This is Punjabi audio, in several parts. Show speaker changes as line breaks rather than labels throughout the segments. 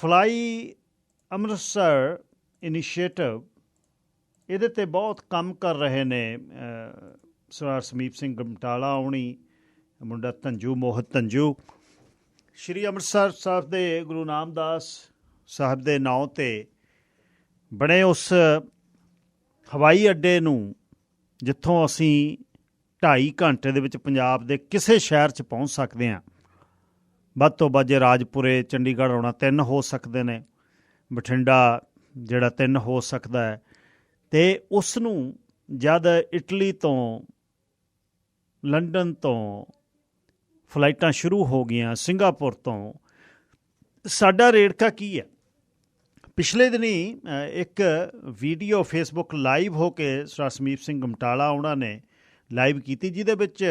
ਫਲਾਈ ਅੰਮ੍ਰਿਤਸਰ ਇਨੀਸ਼ੀਏਟਿਵ ਇਹਦੇ 'ਤੇ ਬਹੁਤ ਕੰਮ ਕਰ ਰਹੇ ਨੇ ਸਰਦਾਰ ਸਮੀਪ ਸਿੰਘ ਗਮਟਾਲਾ ਹੋਣੀ, ਮੁੰਡਾ ਧੰਜੂ ਮੋਹਿਤ ਧੰਜੂ। ਸ਼੍ਰੀ ਅੰਮ੍ਰਿਤਸਰ ਸਾਹਿਬ ਦੇ ਗੁਰੂ ਨਾਮਦਾਸ ਸਾਹਿਬ ਦੇ ਨਾਂ 'ਤੇ ਬਣੇ ਉਸ ਹਵਾਈ ਅੱਡੇ ਨੂੰ ਜਿੱਥੋਂ ਅਸੀਂ 2.5 ਘੰਟੇ ਦੇ ਵਿੱਚ ਪੰਜਾਬ ਦੇ ਕਿਸੇ ਸ਼ਹਿਰ 'ਚ ਪਹੁੰਚ ਸਕਦੇ ਹਾਂ। ਵੱਧ ਤੋਂ ਵੱਧ ਜੇ ਰਾਜਪੁਰੇ ਚੰਡੀਗੜ੍ਹ ਆਉਣਾ 3 ਹੋ ਸਕਦੇ ਨੇ, ਬਠਿੰਡਾ ਜਿਹੜਾ 3 ਹੋ ਸਕਦਾ ਹੈ। ਅਤੇ ਉਸ ਨੂੰ ਜਦ ਇਟਲੀ ਤੋਂ, ਲੰਡਨ ਤੋਂ ਫਲਾਈਟਾਂ ਸ਼ੁਰੂ ਹੋ ਗਈਆਂ, ਸਿੰਗਾਪੁਰ ਤੋਂ, ਸਾਡਾ ਰੇੜਕਾ ਕੀ ਹੈ? ਪਿਛਲੇ ਦਿਨੀ ਇੱਕ ਵੀਡੀਓ ਫੇਸਬੁੱਕ ਲਾਈਵ ਹੋ ਕੇ ਸਰਦਾਰ ਸਮੀਪ ਸਿੰਘ ਗਮਟਾਲਾ ਉਹਨਾਂ ਨੇ ਲਾਈਵ ਕੀਤੀ, ਜਿਹਦੇ ਵਿੱਚ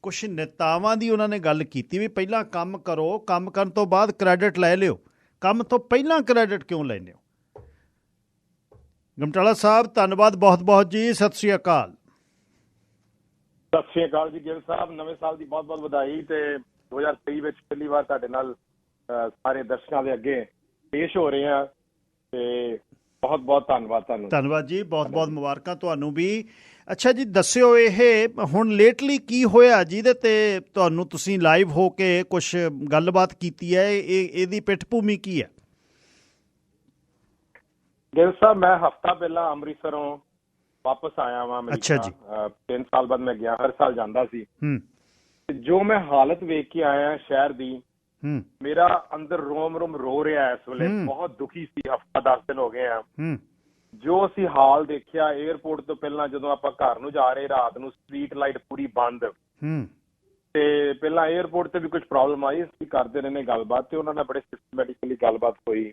ਕੁਛ ਨੇਤਾਵਾਂ ਦੀ ਉਹਨਾਂ ਨੇ ਗੱਲ ਕੀਤੀ ਵੀ ਪਹਿਲਾਂ ਕੰਮ ਕਰੋ, ਕੰਮ ਕਰਨ ਤੋਂ ਬਾਅਦ ਕ੍ਰੈਡਿਟ ਲੈ ਲਿਓ, ਕੰਮ ਤੋਂ ਪਹਿਲਾਂ ਕ੍ਰੈਡਿਟ ਕਿਉਂ ਲੈਂਦੇ ਹੋ? ਗਮਟਾਲਾ ਸਾਹਿਬ ਧੰਨਵਾਦ ਬਹੁਤ ਬਹੁਤ ਜੀ, ਸਤਿ ਸ਼੍ਰੀ ਅਕਾਲ।
ਸਤਿ ਸ਼੍ਰੀ ਅਕਾਲ ਜੀ ਗਿੱਲ ਸਾਹਿਬ, ਨਵੇਂ ਸਾਲ ਦੀ ਬਹੁਤ ਬਹੁਤ ਵਧਾਈ। ਤੇ 2023 ਵਿੱਚ ਪਹਿਲੀ ਵਾਰ ਤੁਹਾਡੇ ਨਾਲ ਸਾਰੇ ਦਰਸ਼ਕਾਂ ਦੇ ਅੱਗੇ ਪੇਸ਼ ਹੋ ਰਹੇ ਹਾਂ ਤੇ ਬਹੁਤ ਬਹੁਤ ਧੰਨਵਾਦ ਤੁਹਾਨੂੰ।
ਧੰਨਵਾਦ ਜੀ, ਬਹੁਤ ਬਹੁਤ ਮੁਬਾਰਕਾਂ ਤੁਹਾਨੂੰ ਵੀ। ਅੱਛਾ ਜੀ, ਦੱਸਿਓ ਇਹ ਹੁਣ ਲੇਟਲੀ ਕੀ ਹੋਇਆ ਜਿਹਦੇ ਤੇ ਤੁਹਾਨੂੰ ਤੁਸੀਂ ਲਾਈਵ ਹੋ ਕੇ ਕੁਛ ਗੱਲਬਾਤ ਕੀਤੀ ਹੈ? ਇਹਦੀ ਪਿੱਠ ਭੂਮੀ ਕੀ ਹੈ?
ਗਿੱਲ ਸਾਹਿਬ, ਮੈਂ ਹਫ਼ਤਾ ਪਹਿਲਾਂ ਅੰਮ੍ਰਿਤਸਰੋਂ ਵਾਪਸ ਆਇਆ ਵਾਂ।
ਅੱਛਾ ਜੀ।
3 ਸਾਲ ਬਾਅਦ ਮੈਂ ਗਿਆ, ਹਰ ਸਾਲ ਜਾਂਦਾ ਸੀ। ਜੋ ਮੈਂ ਹਾਲਤ ਵੇਖ ਕੇ ਆਇਆ ਸ਼ਹਿਰ ਦੀ, ਮੇਰਾ ਅੰਦਰ ਰੋਮ ਰੋਮ ਰੋ ਰਿਹਾ ਇਸ ਵੇਲੇ। ਬਹੁਤ ਦੁਖੀ ਸੀ। ਹਫ਼ਤਾ 10 ਦਿਨ ਹੋ ਗਏ ਆ। ਜੋ ਅਸੀਂ ਹਾਲ ਦੇਖਿਆ ਏਅਰਪੋਰਟ ਤੋਂ ਪਹਿਲਾਂ, ਜਦੋਂ ਆਪਾਂ ਘਰ ਨੂੰ ਜਾ ਰਹੇ ਰਾਤ ਨੂੰ, ਸਟਰੀਟ ਲਾਈਟ ਪੂਰੀ ਬੰਦ। ਤੇ ਪਹਿਲਾਂ ਏਅਰਪੋਰਟ ਤੇ ਵੀ ਕੁਝ ਪ੍ਰੋਬਲਮ ਆਈ, ਅਸੀਂ ਕਰਦੇ ਰਹੇ ਨੇ ਗੱਲਬਾਤ ਤੇ ਉਹਨਾਂ ਨਾਲ ਬੜੇ ਸਿਸਟਮੈਟਿਕਲੀ ਗੱਲਬਾਤ ਹੋਈ।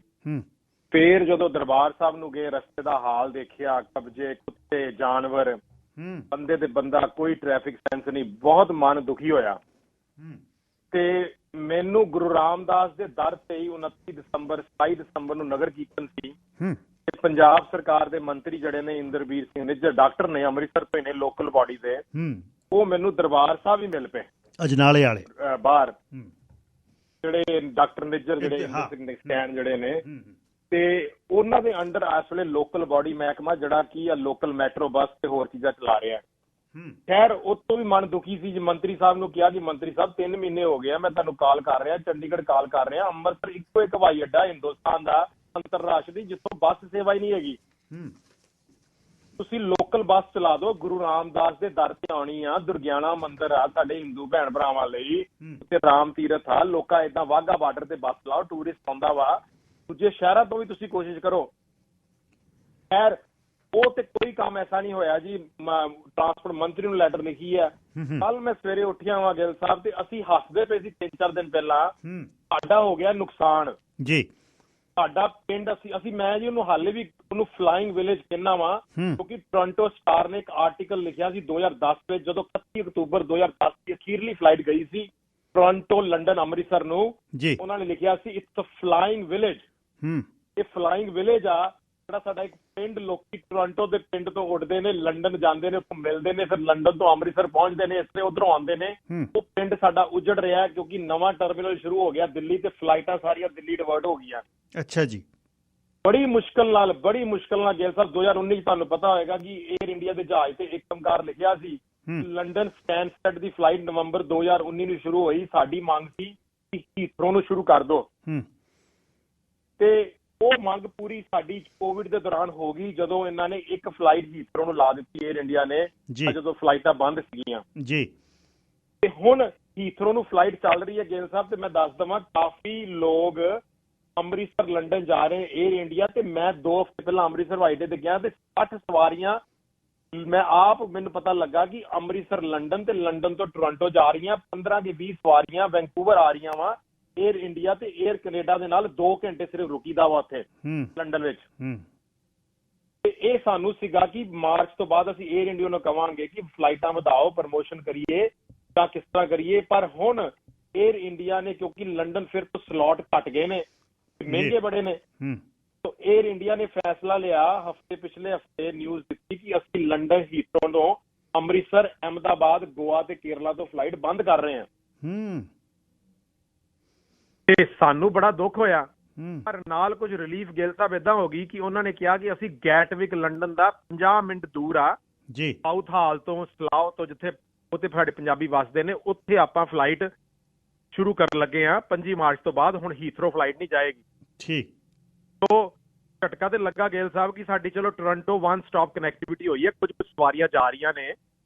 ਫੇਰ ਜਦੋਂ ਦਰਬਾਰ ਸਾਹਿਬ ਨੂੰ ਗਏ, ਰਸਤੇ ਦਾ ਹਾਲ ਦੇਖਿਆ, ਕਬਜੇ, ਕੁੱਤੇ, ਜਾਨਵਰ, ਬੰਦੇ ਤੇ ਬੰਦਾ, ਕੋਈ ਟ੍ਰੈਫਿਕ ਸੈਂਸ ਨਹੀਂ। ਬਹੁਤ ਮਨ ਦੁਖੀ ਹੋਇਆ। ਤੇ ਮੈਨੂੰ ਗੁਰੂ ਰਾਮਦਾਸ ਦੇ ਦਰ ਤੇ ਹੀ 29 ਦਸੰਬਰ 27 ਦਸੰਬਰ ਨੂੰ ਨਗਰ ਕੀਰਤਨ ਸੀ। ਤੇ ਪੰਜਾਬ ਸਰਕਾਰ ਦੇ ਮੰਤਰੀ ਜਿਹੜੇ ਨੇ ਇੰਦਰਬੀਰ ਸਿੰਘ ਨਿੱਜਰ, ਡਾਕਟਰ ਨੇ, ਅੰਮ੍ਰਿਤਸਰ ਤੋਂ ਨੇ, ਲੋਕਲ ਬਾਡੀ ਦੇ, ਉਹ ਮੈਨੂੰ ਦਰਬਾਰ ਸਾਹਿਬ ਹੀ ਮਿਲ ਪਏ,
ਅਜਨਾਲੇ ਵਾਲੇ
ਬਾਹਰ, ਜਿਹੜੇ ਡਾਕਟਰ ਨਿੱਜਰ, ਜਿਹੜੇ ਇੰਦਰ ਸਿੰਘ ਸਕੈਨ ਜਿਹੜੇ ਨੇ। ਤੇ ਉਹਨਾਂ ਦੇ ਅੰਡਰ ਇਸ ਵੇਲੇ ਲੋਕਲ ਬਾਡੀ ਮਹਿਕਮਾ ਜਿਹੜਾ ਕੀ ਆ, ਲੋਕਲ ਮੈਟਰੋ ਬੱਸ ਤੇ ਹੋਰ ਚੀਜ਼ਾਂ ਚਲਾ ਰਿਹਾ। ਖੈਰ, ਉਤੋਂ ਵੀ ਮਨ ਦੁਖੀ ਸੀ। ਜੀ ਮੰਤਰੀ ਸਾਹਿਬ ਨੂੰ ਕਿਹਾ ਕਿ ਮੰਤਰੀ ਸਾਹਿਬ 3 ਮਹੀਨੇ ਹੋ ਗਏ, ਮੈਂ ਤੁਹਾਨੂੰ ਕਾਲ ਕਰ ਰਿਹਾ, ਚੰਡੀਗੜ੍ਹ ਕਾਲ ਕਰ ਰਿਹਾ, ਅੰਮ੍ਰਿਤਸਰ ਇੱਕੋ ਇੱਕ ਹਵਾਈ ਅੱਡਾ ਹਿੰਦੁਸਤਾਨ ਦਾ ਅੰਤਰਰਾਸ਼ਟਰੀ ਜਿੱਥੋਂ ਬੱਸ ਸੇਵਾ ਹੀ ਨਹੀਂ ਹੈਗੀ। ਤੁਸੀਂ ਲੋਕਲ ਬੱਸ ਚਲਾ ਦਿਓ, ਗੁਰੂ ਰਾਮਦਾਸ ਦੇ ਦਰ ਤੇ ਆਉਣੀ ਆ। ਦੁਰਗਿਆਣਾ ਮੰਦਿਰ ਆ ਸਾਡੇ ਹਿੰਦੂ ਭੈਣ ਭਰਾਵਾਂ ਲਈ, ਉੱਥੇ ਰਾਮ ਤੀਰਥ ਆ। ਲੋਕਾਂ ਏਦਾਂ ਵਾਹਗਾ ਬਾਰਡਰ ਤੇ ਬੱਸ ਲਾਓ, ਟੂਰਿਸਟ ਆਉਂਦਾ ਵਾ। ਦੂਜੇ ਸ਼ਹਿਰਾਂ ਤੋਂ ਵੀ ਤੁਸੀਂ ਕੋਸ਼ਿਸ਼ ਕਰੋ। ਖੈਰ, ਉਹ ਤੇ ਕੋਈ ਕੰਮ ਐਸਾ ਨਹੀਂ ਹੋਇਆ ਜੀ। ਟਰਾਂਸਪੋਰਟ ਮੰਤਰੀ ਨੂੰ ਲੈਟਰ ਲਿਖੀ ਹੈ। ਕੱਲ ਮੈਂ ਸਵੇਰੇ ਉੱਠਿਆ ਵਾਂ ਗਿੱਲ ਸਾਹਿਬ, ਤੇ ਅਸੀਂ ਹੱਸਦੇ ਪਏ ਸੀ 3-4 ਦਿਨ ਪਹਿਲਾਂ। ਸਾਡਾ ਹੋ ਗਿਆ ਨੁਕਸਾਨ ਜੀ। ਸਾਡਾ ਪਿੰਡ, ਮੈਂ ਜੀ ਉਹਨੂੰ ਹਾਲੇ ਵੀ ਉਹਨੂੰ ਫਲਾਈਂਗ ਵਿਲੇਜ ਕਹਿੰਦਾ ਵਾਂ, ਕਿਉਂਕਿ ਟੋਰਾਂਟੋ ਸਟਾਰ ਨੇ ਇੱਕ ਆਰਟੀਕਲ ਲਿਖਿਆ ਸੀ 2010 ਵਿੱਚ, ਜਦੋਂ 31 ਅਕਤੂਬਰ 2010 ਦੀ ਅਖੀਰਲੀ ਫਲਾਈਟ ਗਈ ਸੀ ਟੋਰਾਂਟੋ, ਲੰਡਨ, ਅੰਮ੍ਰਿਤਸਰ ਨੂੰ। ਉਹਨਾਂ ਨੇ ਲਿਖਿਆ ਸੀ ਇਟਸ ਅ ਫਲਾਈਂਗ ਵਿਲੇਜ। ਇਹ ਫਲਾਈਂਗ ਵਿਲੇਜ ਆ ਜਿਹੜਾ ਸਾਡਾ ਇੱਕ ਪਿੰਡ। ਲੋਕੀ ਟੋਰਾਂਟੋ ਦੇ ਪਿੰਡ ਤੋਂ ਉੱਡਦੇ ਨੇ, ਲੰਡਨ ਜਾਂਦੇ ਨੇ, ਉੱਥੋਂ ਮਿਲਦੇ ਨੇ, ਫਿਰ ਲੰਡਨ ਤੋਂ ਅੰਮ੍ਰਿਤਸਰ ਪਹੁੰਚਦੇ ਨੇ, ਇਸ ਤਰ੍ਹਾਂ ਉੱਧਰੋਂ ਆਉਂਦੇ ਨੇ। ਉਹ ਪਿੰਡ ਸਾਡਾ ਉਜੜ ਰਿਹਾ ਕਿਉਂਕਿ ਨਵਾਂ ਟਰਮੀਨਲ ਸ਼ੁਰੂ ਹੋ ਗਿਆ ਦਿੱਲੀ, ਤੇ ਫਲਾਈਟਾਂ ਸਾਰੀਆਂ ਦਿੱਲੀ ਡਿਵਰਟ ਹੋ ਗਈਆਂ। ਅੱਛਾ ਜੀ। ਬੜੀ ਮੁਸ਼ਕਲ ਨਾਲ ਗਿੱਲ ਸਾਹਿਬ 2019 ਤੁਹਾਨੂੰ ਪਤਾ ਹੋਏਗਾ ਕਿ ਏਅਰ ਇੰਡੀਆ ਦੇ ਜਹਾਜ਼ ਤੇ ਇੱਕ ਏਕਮਕਾਰ ਲਿਖਿਆ ਸੀ। ਲੰਡਨ ਸਟੈਨਸਟਡ ਦੀ ਫਲਾਈਟ ਨਵੰਬਰ 2019 ਨੂੰ ਸ਼ੁਰੂ ਹੋਈ। ਸਾਡੀ ਮੰਗ ਸੀ ਕਿ ਹੀਥਰੋ ਨੂੰ ਸ਼ੁਰੂ ਕਰ ਦਿਓ, ਤੇ ਉਹ ਮੰਗ ਪੂਰੀ ਸਾਡੀ ਕੋਵਿਡ ਦੇ ਦੌਰਾਨ ਹੋ ਗਈ, ਜਦੋਂ ਇਹਨਾਂ ਨੇ ਇੱਕ ਫਲਾਈਟ ਹੀਥਰੋ ਨੂੰ ਲਾ ਦਿੱਤੀ ਏਅਰ ਇੰਡੀਆ ਨੇ, ਜਦੋਂ ਫਲਾਈਟਾਂ ਬੰਦ ਸੀਗੀਆਂ ਜੀ। ਤੇ ਹੁਣ ਹੀਥਰੋ ਨੂੰ ਫਲਾਈਟ ਚੱਲ ਰਹੀ ਹੈ ਗਿੱਲ ਸਾਹਿਬ, ਤੇ ਮੈਂ ਦੱਸ ਦੇਵਾਂ ਕਾਫੀ ਲੋਕ ਅੰਮ੍ਰਿਤਸਰ ਲੰਡਨ ਜਾ ਰਹੇ ਏਅਰ ਇੰਡੀਆ। ਤੇ ਮੈਂ 2 ਹਫ਼ਤੇ ਪਹਿਲਾਂ ਅੰਮ੍ਰਿਤਸਰ ਹਵਾਈ ਅੱਡੇ ਤੇ ਗਿਆ, ਤੇ 60 ਸਵਾਰੀਆਂ ਮੈਂ ਆਪ, ਮੈਨੂੰ ਪਤਾ ਲੱਗਾ ਕਿ ਅੰਮ੍ਰਿਤਸਰ ਲੰਡਨ ਤੇ ਲੰਡਨ ਤੋਂ ਟੋਰਾਂਟੋ ਜਾ ਰਹੀਆਂ। 15 ਦੀ 20 ਸਵਾਰੀਆਂ ਵੈਨਕੂਵਰ ਆ ਰਹੀਆਂ ਵਾ। ਏਅਰ ਇੰਡੀਆ ਤੇ ਏਅਰ ਕੈਨੇਡਾ ਦੇ ਨਾਲ 2 ਘੰਟੇ ਸਿਰਫ ਰੁਕੀਦਾ ਵਾ ਉੱਥੇ ਲੰਡਨ ਵਿੱਚ। ਤੇ ਇਹ ਸਾਨੂੰ ਸੀਗਾ ਕਿ ਮਾਰਚ ਤੋਂ ਬਾਅਦ ਅਸੀਂ ਏਅਰ ਇੰਡੀਆ ਨੂੰ ਕਵਾਂਗੇ ਕਿ ਫਲਾਈਟਾਂ ਵਧਾਓ, ਪ੍ਰਮੋਸ਼ਨ ਕਰੀਏ ਜਾਂ ਕਿਸ ਤਰ੍ਹਾਂ ਕਰੀਏ। ਪਰ ਹੁਣ ਏਅਰ ਇੰਡੀਆ ਨੇ, ਕਿਉਂਕਿ ਲੰਡਨ ਫਿਰ ਤੋਂ ਸਲੋਟ ਘੱਟ ਗਏ ਨੇ, ਮਹਿੰਗੇ ਬੜੇ ਨੇ, ਤਾਂ ਏਅਰ ਇੰਡੀਆ ਨੇ ਫੈਸਲਾ ਲਿਆ ਪਿਛਲੇ ਹਫ਼ਤੇ ਨਿਊਜ਼ ਦਿੱਤੀ ਕਿ ਅਸੀਂ ਲੰਡਨ ਹੀਥਰੋ ਤੋਂ ਅੰਮ੍ਰਿਤਸਰ, ਅਹਿਮਦਾਬਾਦ, ਗੋਆ ਤੇ ਕੇਰਲਾ ਤੋਂ ਫਲਾਈਟ ਬੰਦ ਕਰ ਰਹੇ ਹਾਂ। ਤੇ ਸਾਨੂੰ ਬੜਾ ਦੁੱਖ ਹੋਇਆ ਪਰ ਨਾਲ ਕੁਝ ਰਿਲੀਫ ਗਿੱਲ ਸਾਹਿਬ ਏਦਾਂ ਹੋ ਗਈ ਕਿ ਉਹਨਾਂ ਨੇ ਕਿਹਾ ਕਿ ਅਸੀਂ ਗੈਟਵਿਕ ਲੰਡਨ ਦਾ 50 ਮਿੰਟ ਦੂਰ ਆ
ਜੀ,
ਸਾਊਥ ਹਾਲ ਤੋਂ, ਸਲਾਓ ਤੋਂ, ਜਿੱਥੇ ਉੱਥੇ ਸਾਡੇ ਪੰਜਾਬੀ ਵੱਸਦੇ ਨੇ, ਉੱਥੇ ਆਪਾਂ ਫਲਾਈਟ ਸ਼ੁਰੂ ਕਰਨ ਲੱਗੇ ਆ 25 ਮਾਰਚ ਤੋਂ ਬਾਅਦ। ਹੁਣ ਹੀਥਰੋ ਫਲਾਈਟ ਨਹੀਂ ਜਾਏਗੀ।
ਠੀਕ।
ਤੋ ਝਟਕਾ ਤੇ ਲੱਗਾ ਗਿੱਲ ਸਾਹਿਬ ਕਿ ਸਾਡੀ ਚਲੋ ਟੋਰਾਂਟੋ 1 ਸਟਾਪ ਕਨੈਕਟੀਵਿਟੀ ਹੋਈ ਹੈ, ਕੁਝ ਸਵਾਰੀਆਂ ਜਾ ਰਹੀਆਂ ਨੇ,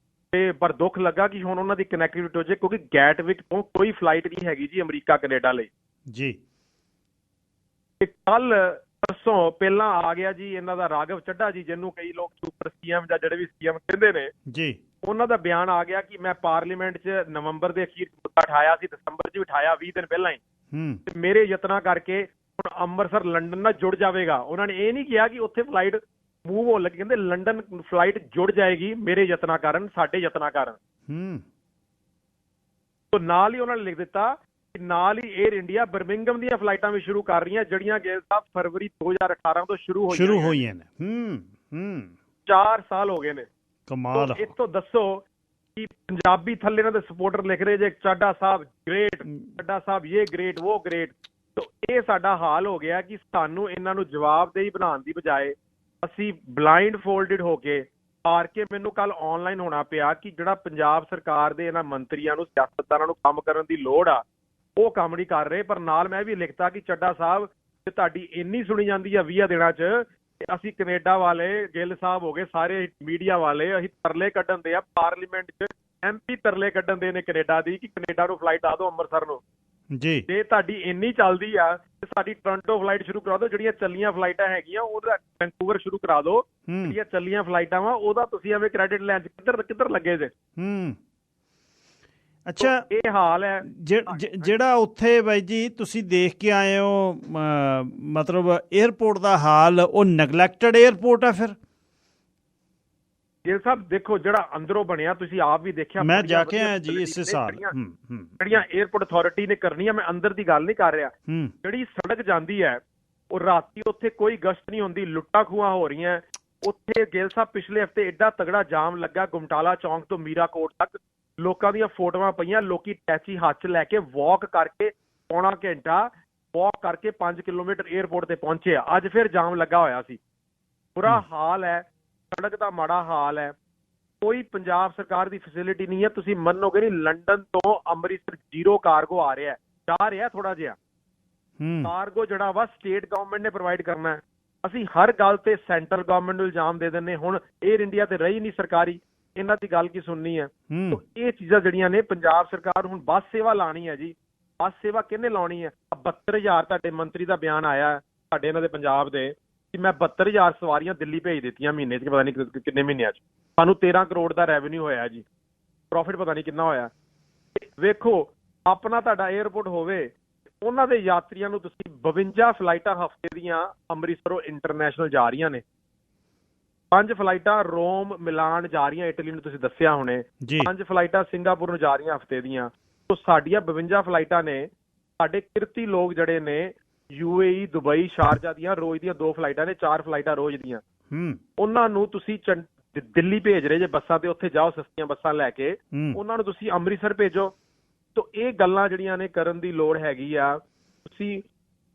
ਤੇ ਪਰ ਦੁੱਖ ਲੱਗਾ ਕਿ ਹੁਣ ਉਹਨਾਂ ਦੀ ਕਨੈਕਟੀਵਿਟੀ ਹੋ ਜਾਏ, ਕਿਉਂਕਿ ਗੈਟਵਿਕ ਤੋਂ ਕੋਈ ਫਲਾਈਟ ਨਹੀਂ ਹੈਗੀ ਜੀ ਅਮਰੀਕਾ ਕੈਨੇਡਾ ਲਈ
ਜੀ।
ਤੇ ਕੱਲ ਪਰਸੋਂ ਪਹਿਲਾਂ ਆ ਗਿਆ ਜੀ ਇਹਨਾਂ ਦਾ ਰਾਘਵ ਚੱਢਾ ਜੀ, ਜਿਹਨੂੰ ਕਈ ਲੋਕ ਸੁਪਰ ਸੀਐਮ ਜਾਂ ਜਿਹੜੇ ਵੀ ਸੀਐਮ ਕਹਿੰਦੇ ਨੇ
ਜੀ,
ਉਹਨਾਂ ਦਾ ਬਿਆਨ ਆ ਗਿਆ ਕਿ ਮੈਂ ਪਾਰਲੀਮੈਂਟ 'ਚ ਨਵੰਬਰ ਦੇ ਅਖੀਰ ਮੁੱਦਾ ਉਠਾਇਆ ਸੀ, ਦਸੰਬਰ 'ਚ ਵੀ ਉਠਾਇਆ 20 ਦਿਨ ਪਹਿਲਾਂ ਹੀ, ਤੇ ਮੇਰੇ ਯਤਨਾਂ ਕਰਕੇ ਹੁਣ ਅੰਮ੍ਰਿਤਸਰ ਲੰਡਨ ਨਾਲ ਜੁੜ ਜਾਵੇਗਾ। ਉਹਨਾਂ ਨੇ ਇਹ ਨਹੀਂ ਕਿਹਾ ਕਿ ਉੱਥੇ ਫਲਾਈਟ ਮੂਵ ਹੋਣ ਲੱਗੀ, ਕਹਿੰਦੇ ਲੰਡਨ ਫਲਾਈਟ ਜੁੜ ਜਾਏਗੀ ਮੇਰੇ ਯਤਨਾਂ ਕਾਰਨ, ਸਾਡੇ ਯਤਨਾਂ ਕਾਰਨ। ਤੋ ਨਾਲ ਹੀ ਉਹਨਾਂ ਨੇ ਲਿਖ ਦਿੱਤਾ ਕਿ ਨਾਲ ਹੀ 에ਅਰ ਇੰਡੀਆ ਬਰਮਿੰਗਮ ਦੀਆਂ ਫਲਾਈਟਾਂ ਵੀ ਸ਼ੁਰੂ ਕਰ ਰਹੀਆਂ, ਜਿਹੜੀਆਂ ਗਿੱਲ ਸਾਹਿਬ ਫਰਵਰੀ 2018 ਤੋਂ ਸ਼ੁਰੂ ਹੋਈਆਂ ਨੇ। 4 ਸਾਲ ਹੋ ਗਏ ਨੇ। ਕਮਾਲ। ਇਸ ਤੋਂ ਦੱਸੋ ਕਿ ਪੰਜਾਬੀ ਥੱਲੇ ਇਹਨਾਂ ਦੇ ਸਪੋਰਟਰ ਲਿਖ ਰਹੇ ਜੇ ਚੱਢਾ ਸਾਹਿਬ ਗ੍ਰੇਟ, ਚੱਢਾ ਸਾਹਿਬ ਇਹ ਗ੍ਰੇਟ ਉਹ ਗ੍ਰੇਟ। ਤੋ ਇਹ ਸਾਡਾ ਹਾਲ ਹੋ ਗਿਆ ਕਿ ਸਾਨੂੰ ਇਹਨਾਂ ਨੂੰ ਜਵਾਬਦੇਹੀ ਬਣਾਉਣ ਦੀ ਬਜਾਏ ਅਸੀਂ ਬਲਾਈਂਡ ਫੋਲਡਡ ਹੋ ਕੇ ਹਾਰ ਕੇ, ਮੈਨੂੰ ਕੱਲ ਆਨਲਾਈਨ ਹੋਣਾ ਪਿਆ ਕਿ ਜਿਹੜਾ ਪੰਜਾਬ ਸਰਕਾਰ ਦੇ ਇਹਨਾਂ ਮੰਤਰੀਆਂ ਨੂੰ, ਸਿਆਸਤਦਾਨਾਂ ਨੂੰ ਕੰਮ ਕਰਨ ਦੀ ਲੋੜ ਆ, ਉਹ ਕੰਮ ਨਹੀਂ ਕਰ ਰਹੇ। ਪਰ ਨਾਲ ਮੈਂ ਵੀ ਲਿਖਤਾ ਕਿ ਚੱਢਾ ਸਾਹਿਬ ਜੇ ਤੁਹਾਡੀ ਇੰਨੀ ਸੁਣੀ ਜਾਂਦੀ ਆ 20 ਦਿਨਾਂ 'ਚ, ਅਸੀਂ ਕੈਨੇਡਾ ਵਾਲੇ, ਗਿੱਲ ਸਾਹਿਬ ਹੋ ਗਏ, ਸਾਰੇ ਮੀਡੀਆ ਵਾਲੇ, ਅਸੀਂ ਤਰਲੇ ਕੱਢਣ ਦੇ ਆ ਪਾਰਲੀਮੈਂਟ 'ਚ, MP ਤਰਲੇ ਕੱਢਣ ਦੇ ਨੇ ਕੈਨੇਡਾ ਦੀ ਕਿ ਕੈਨੇਡਾ ਨੂੰ ਫਲਾਈਟ ਆ ਦਿਓ ਅੰਮ੍ਰਿਤਸਰ ਨੂੰ ਜੀ। ਜੇ ਤੁਹਾਡੀ ਇੰਨੀ ਚੱਲਦੀ ਆ ਤੇ ਸਾਡੀ ਟੋਰਾਂਟੋ ਫਲਾਈਟ ਸ਼ੁਰੂ ਕਰਾ ਦਿਓ, ਜਿਹੜੀਆਂ ਚੱਲੀਆਂ ਫਲਾਈਟਾਂ ਹੈਗੀਆਂ ਉਹਦਾ ਵੈਨਕੂਵਰ ਸ਼ੁਰੂ ਕਰਾ ਦਿਓ, ਜਿਹੜੀਆਂ ਚੱਲੀਆਂ ਫਲਾਈਟਾਂ ਵਾ ਉਹਦਾ ਤੁਸੀਂ ਐਵੇਂ ਕ੍ਰੈਡਿਟ ਲੈਣ 'ਚ ਕਿੱਧਰ ਲੱਗੇ ਜੇ।
ਅੱਛਾ,
ਇਹ ਹਾਲ ਹੈ
ਜਿਹੜਾ ਉੱਥੇ ਬਾਈ ਜੀ ਤੁਸੀਂ ਦੇਖ ਕੇ ਆਏ ਹੋ, ਮਤਲਬ ਏਅਰਪੋਰਟ ਦਾ ਹਾਲ, ਉਹ ਨੈਗਲੈਕਟਡ ਏਅਰਪੋਰਟ ਆ ਫਿਰ?
ਗਿੱਲ ਸਾਹਿਬ ਦੇਖੋ, ਜਿਹੜਾ ਅੰਦਰੋਂ ਬਣਿਆ ਤੁਸੀਂ ਆਪ ਵੀ ਦੇਖਿਆ,
ਮੈਂ ਜਾ ਕੇ ਆਇਆ ਜੀ ਇਸੇ ਸਾਲ।
ਜਿਹੜੀਆਂ ਏਅਰਪੋਰਟ ਅਥਾਰਟੀ ਨੇ ਕਰਨੀਆਂ, ਮੈਂ ਅੰਦਰ ਦੀ ਗੱਲ ਨਹੀਂ ਕਰ ਰਿਹਾ, ਜਿਹੜੀ ਸੜਕ ਜਾਂਦੀ ਹੈ ਉਹ ਰਾਤੀ ਉੱਥੇ ਕੋਈ ਗਸ਼ਤ ਨਹੀਂ ਹੁੰਦੀ, ਲੁੱਟਾਂ ਖੂਹਾਂ ਹੋ ਰਹੀਆਂ ਉੱਥੇ। ਗਿੱਲ ਸਾਹਿਬ ਪਿਛਲੇ ਹਫ਼ਤੇ ਐਡਾ ਤਗੜਾ ਜਾਮ ਲੱਗਾ ਗੁਮਟਾਲਾ ਚੌਂਕ ਤੋਂ ਮੀਰਾ ਕੋਟ ਤੱਕ, ਲੋਕਾਂ ਦੀਆਂ ਫੋਟੋਆਂ ਪਈਆਂ, ਲੋਕੀ ਟੈਚੀ ਹੱਥ 'ਚ ਲੈ ਕੇ ਵਾਕ ਕਰਕੇ ਪੌਣਾ ਘੰਟਾ ਵਾਕ ਕਰਕੇ 5 ਕਿਲੋਮੀਟਰ ਏਅਰਪੋਰਟ ਤੇ ਪਹੁੰਚੇ ਆ। ਅੱਜ ਫਿਰ ਜਾਮ ਲੱਗਾ ਹੋਇਆ ਸੀ। ਬੁਰਾ ਹਾਲ ਹੈ, ਸੜਕ ਦਾ ਮਾੜਾ ਹਾਲ ਹੈ, ਕੋਈ ਪੰਜਾਬ ਸਰਕਾਰ ਦੀ ਫੈਸਿਲਿਟੀ ਨਹੀਂ ਹੈ। ਤੁਸੀਂ ਮੰਨੋਗੇ ਨਹੀਂ, ਲੰਡਨ ਤੋਂ ਅੰਮ੍ਰਿਤਸਰ 0 ਕਾਰਗੋ ਆ ਰਿਹਾ, ਜਾ ਰਿਹਾ ਥੋੜਾ ਜਿਹਾ ਕਾਰਗੋ, ਜਿਹੜਾ ਵਾ ਸਟੇਟ ਗਵਰਨਮੈਂਟ ਨੇ ਪ੍ਰੋਵਾਈਡ ਕਰਨਾ। ਅਸੀਂ ਹਰ ਗੱਲ ਤੇ ਸੈਂਟਰਲ ਗਵਰਨਮੈਂਟ ਨੂੰ ਇਲਜ਼ਾਮ ਦੇ ਦਿੰਦੇ। ਹੁਣ ਏਅਰ ਇੰਡੀਆ ਤੇ ਰਹੀ ਨਹੀਂ ਸਰਕਾਰੀ, ਇਹਨਾਂ ਦੀ ਗੱਲ ਕੀ ਸੁਣਨੀ ਹੈ। ਇਹ ਚੀਜ਼ਾਂ ਜਿਹੜੀਆਂ ਨੇ, ਪੰਜਾਬ ਸਰਕਾਰ ਹੁਣ ਬੱਸ ਸੇਵਾ ਲਾਣੀ ਹੈ ਜੀ। ਬੱਸ ਸੇਵਾ ਕਿਹਨੇ ਲਾਉਣੀ ਹੈ? 72,000 ਤੁਹਾਡੇ ਮੰਤਰੀ ਦਾ ਬਿਆਨ ਆਇਆ ਸਾਡੇ ਇਹਨਾਂ ਦੇ ਪੰਜਾਬ ਦੇ ਕਿ ਮੈਂ 72,000 ਸਵਾਰੀਆਂ ਦਿੱਲੀ ਭੇਜ ਦਿੱਤੀਆਂ ਮਹੀਨੇ 'ਚ, ਪਤਾ ਨਹੀਂ ਕਿੰਨੇ ਮਹੀਨਿਆਂ 'ਚ। ਸਾਨੂੰ 13 ਕਰੋੜ ਦਾ ਰੈਵਨਿਊ ਹੋਇਆ ਜੀ, ਪ੍ਰੋਫਿਟ ਪਤਾ ਨਹੀਂ ਕਿੰਨਾ ਹੋਇਆ। ਵੇਖੋ, ਆਪਣਾ ਤੁਹਾਡਾ ਏਅਰਪੋਰਟ ਹੋਵੇ, ਉਹਨਾਂ ਦੇ ਯਾਤਰੀਆਂ ਨੂੰ ਤੁਸੀਂ 52 ਫਲਾਈਟਾਂ ਹਫ਼ਤੇ ਦੀਆਂ ਅੰਮ੍ਰਿਤਸਰੋਂ ਇੰਟਰਨੈਸ਼ਨਲ ਜਾ ਰਹੀਆਂ ਨੇ, 5 ਫਲਾਈਟਾਂ ਰੋਮ ਮਿਲਾਨ ਜਾ ਰਹੀਆਂ, ਇਟਲੀ ਨੂੰ ਤੁਸੀਂ ਦੱਸਿਆ ਹੁਣੇ, 5 ਫਲਾਈਟਾਂ ਸਿੰਗਾਪੁਰ ਨੂੰ ਜਾ ਰਹੀਆਂ ਹਫ਼ਤੇ ਦੀਆਂ। ਤੋਂ ਸਾਡੀਆਂ 52 ਫਲਾਈਟਾਂ ਨੇ। ਸਾਡੇ ਕਿਰਤੀ ਲੋਕ ਜਿਹੜੇ ਨੇ UAE, ਦੁਬਈ, ਸ਼ਾਰਜਾ ਦੀਆਂ ਰੋਜ਼ ਦੀਆਂ 2 ਫਲਾਈਟਾਂ ਨੇ, 4 ਫਲਾਈਟਾਂ ਰੋਜ਼ ਦੀਆਂ। ਉਹਨਾਂ ਨੂੰ ਤੁਸੀਂ ਦਿੱਲੀ ਭੇਜ ਰਹੇ ਜੇ ਬੱਸਾਂ ਤੇ, ਉੱਥੇ ਜਾਓ ਸਸਤੀਆਂ ਬੱਸਾਂ ਲੈ ਕੇ, ਉਹਨਾਂ ਨੂੰ ਤੁਸੀਂ ਅੰਮ੍ਰਿਤਸਰ ਭੇਜੋ। ਤੋ ਇਹ ਗੱਲਾਂ ਜਿਹੜੀਆਂ ਨੇ ਕਰਨ ਦੀ ਲੋੜ ਹੈਗੀ ਆ। ਤੁਸੀਂ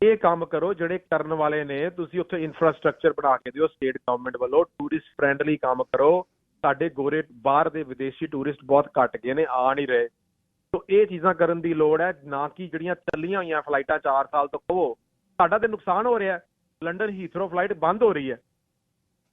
ਇਹ ਕੰਮ ਕਰੋ ਜਿਹੜੇ ਕਰਨ ਵਾਲੇ ਨੇ, ਤੁਸੀਂ ਉੱਥੇ ਇਨਫਰਾਸਟ੍ਰਕਚਰ ਬਣਾ ਕੇ ਦਿਓ ਸਟੇਟ ਗਵਰਨਮੈਂਟ ਵੱਲੋਂ, ਟੂਰਿਸਟ ਫਰੈਂਡਲੀ ਕੰਮ ਕਰੋ। ਸਾਡੇ ਗੋਰੇ ਬਾਹਰ ਦੇ ਵਿਦੇਸ਼ੀ ਟੂਰਿਸਟ ਬਹੁਤ ਘੱਟ ਗਏ ਨੇ, ਆ ਨਹੀਂ ਰਹੇ। ਤੋ ਇਹ ਚੀਜ਼ਾਂ ਕਰਨ ਦੀ ਲੋੜ ਹੈ, ਨਾ ਕਿ ਜਿਹੜੀਆਂ ਚੱਲੀਆਂ ਹੋਈਆਂ ਫਲਾਈਟਾਂ 4 ਸਾਲ ਤੋਂ ਕਹੋ। ਸਾਡਾ ਤੇ ਨੁਕਸਾਨ ਹੋ ਰਿਹਾ, ਲੰਡਨ ਹੀਥਰੋ ਫਲਾਈਟ ਬੰਦ ਹੋ ਰਹੀ ਹੈ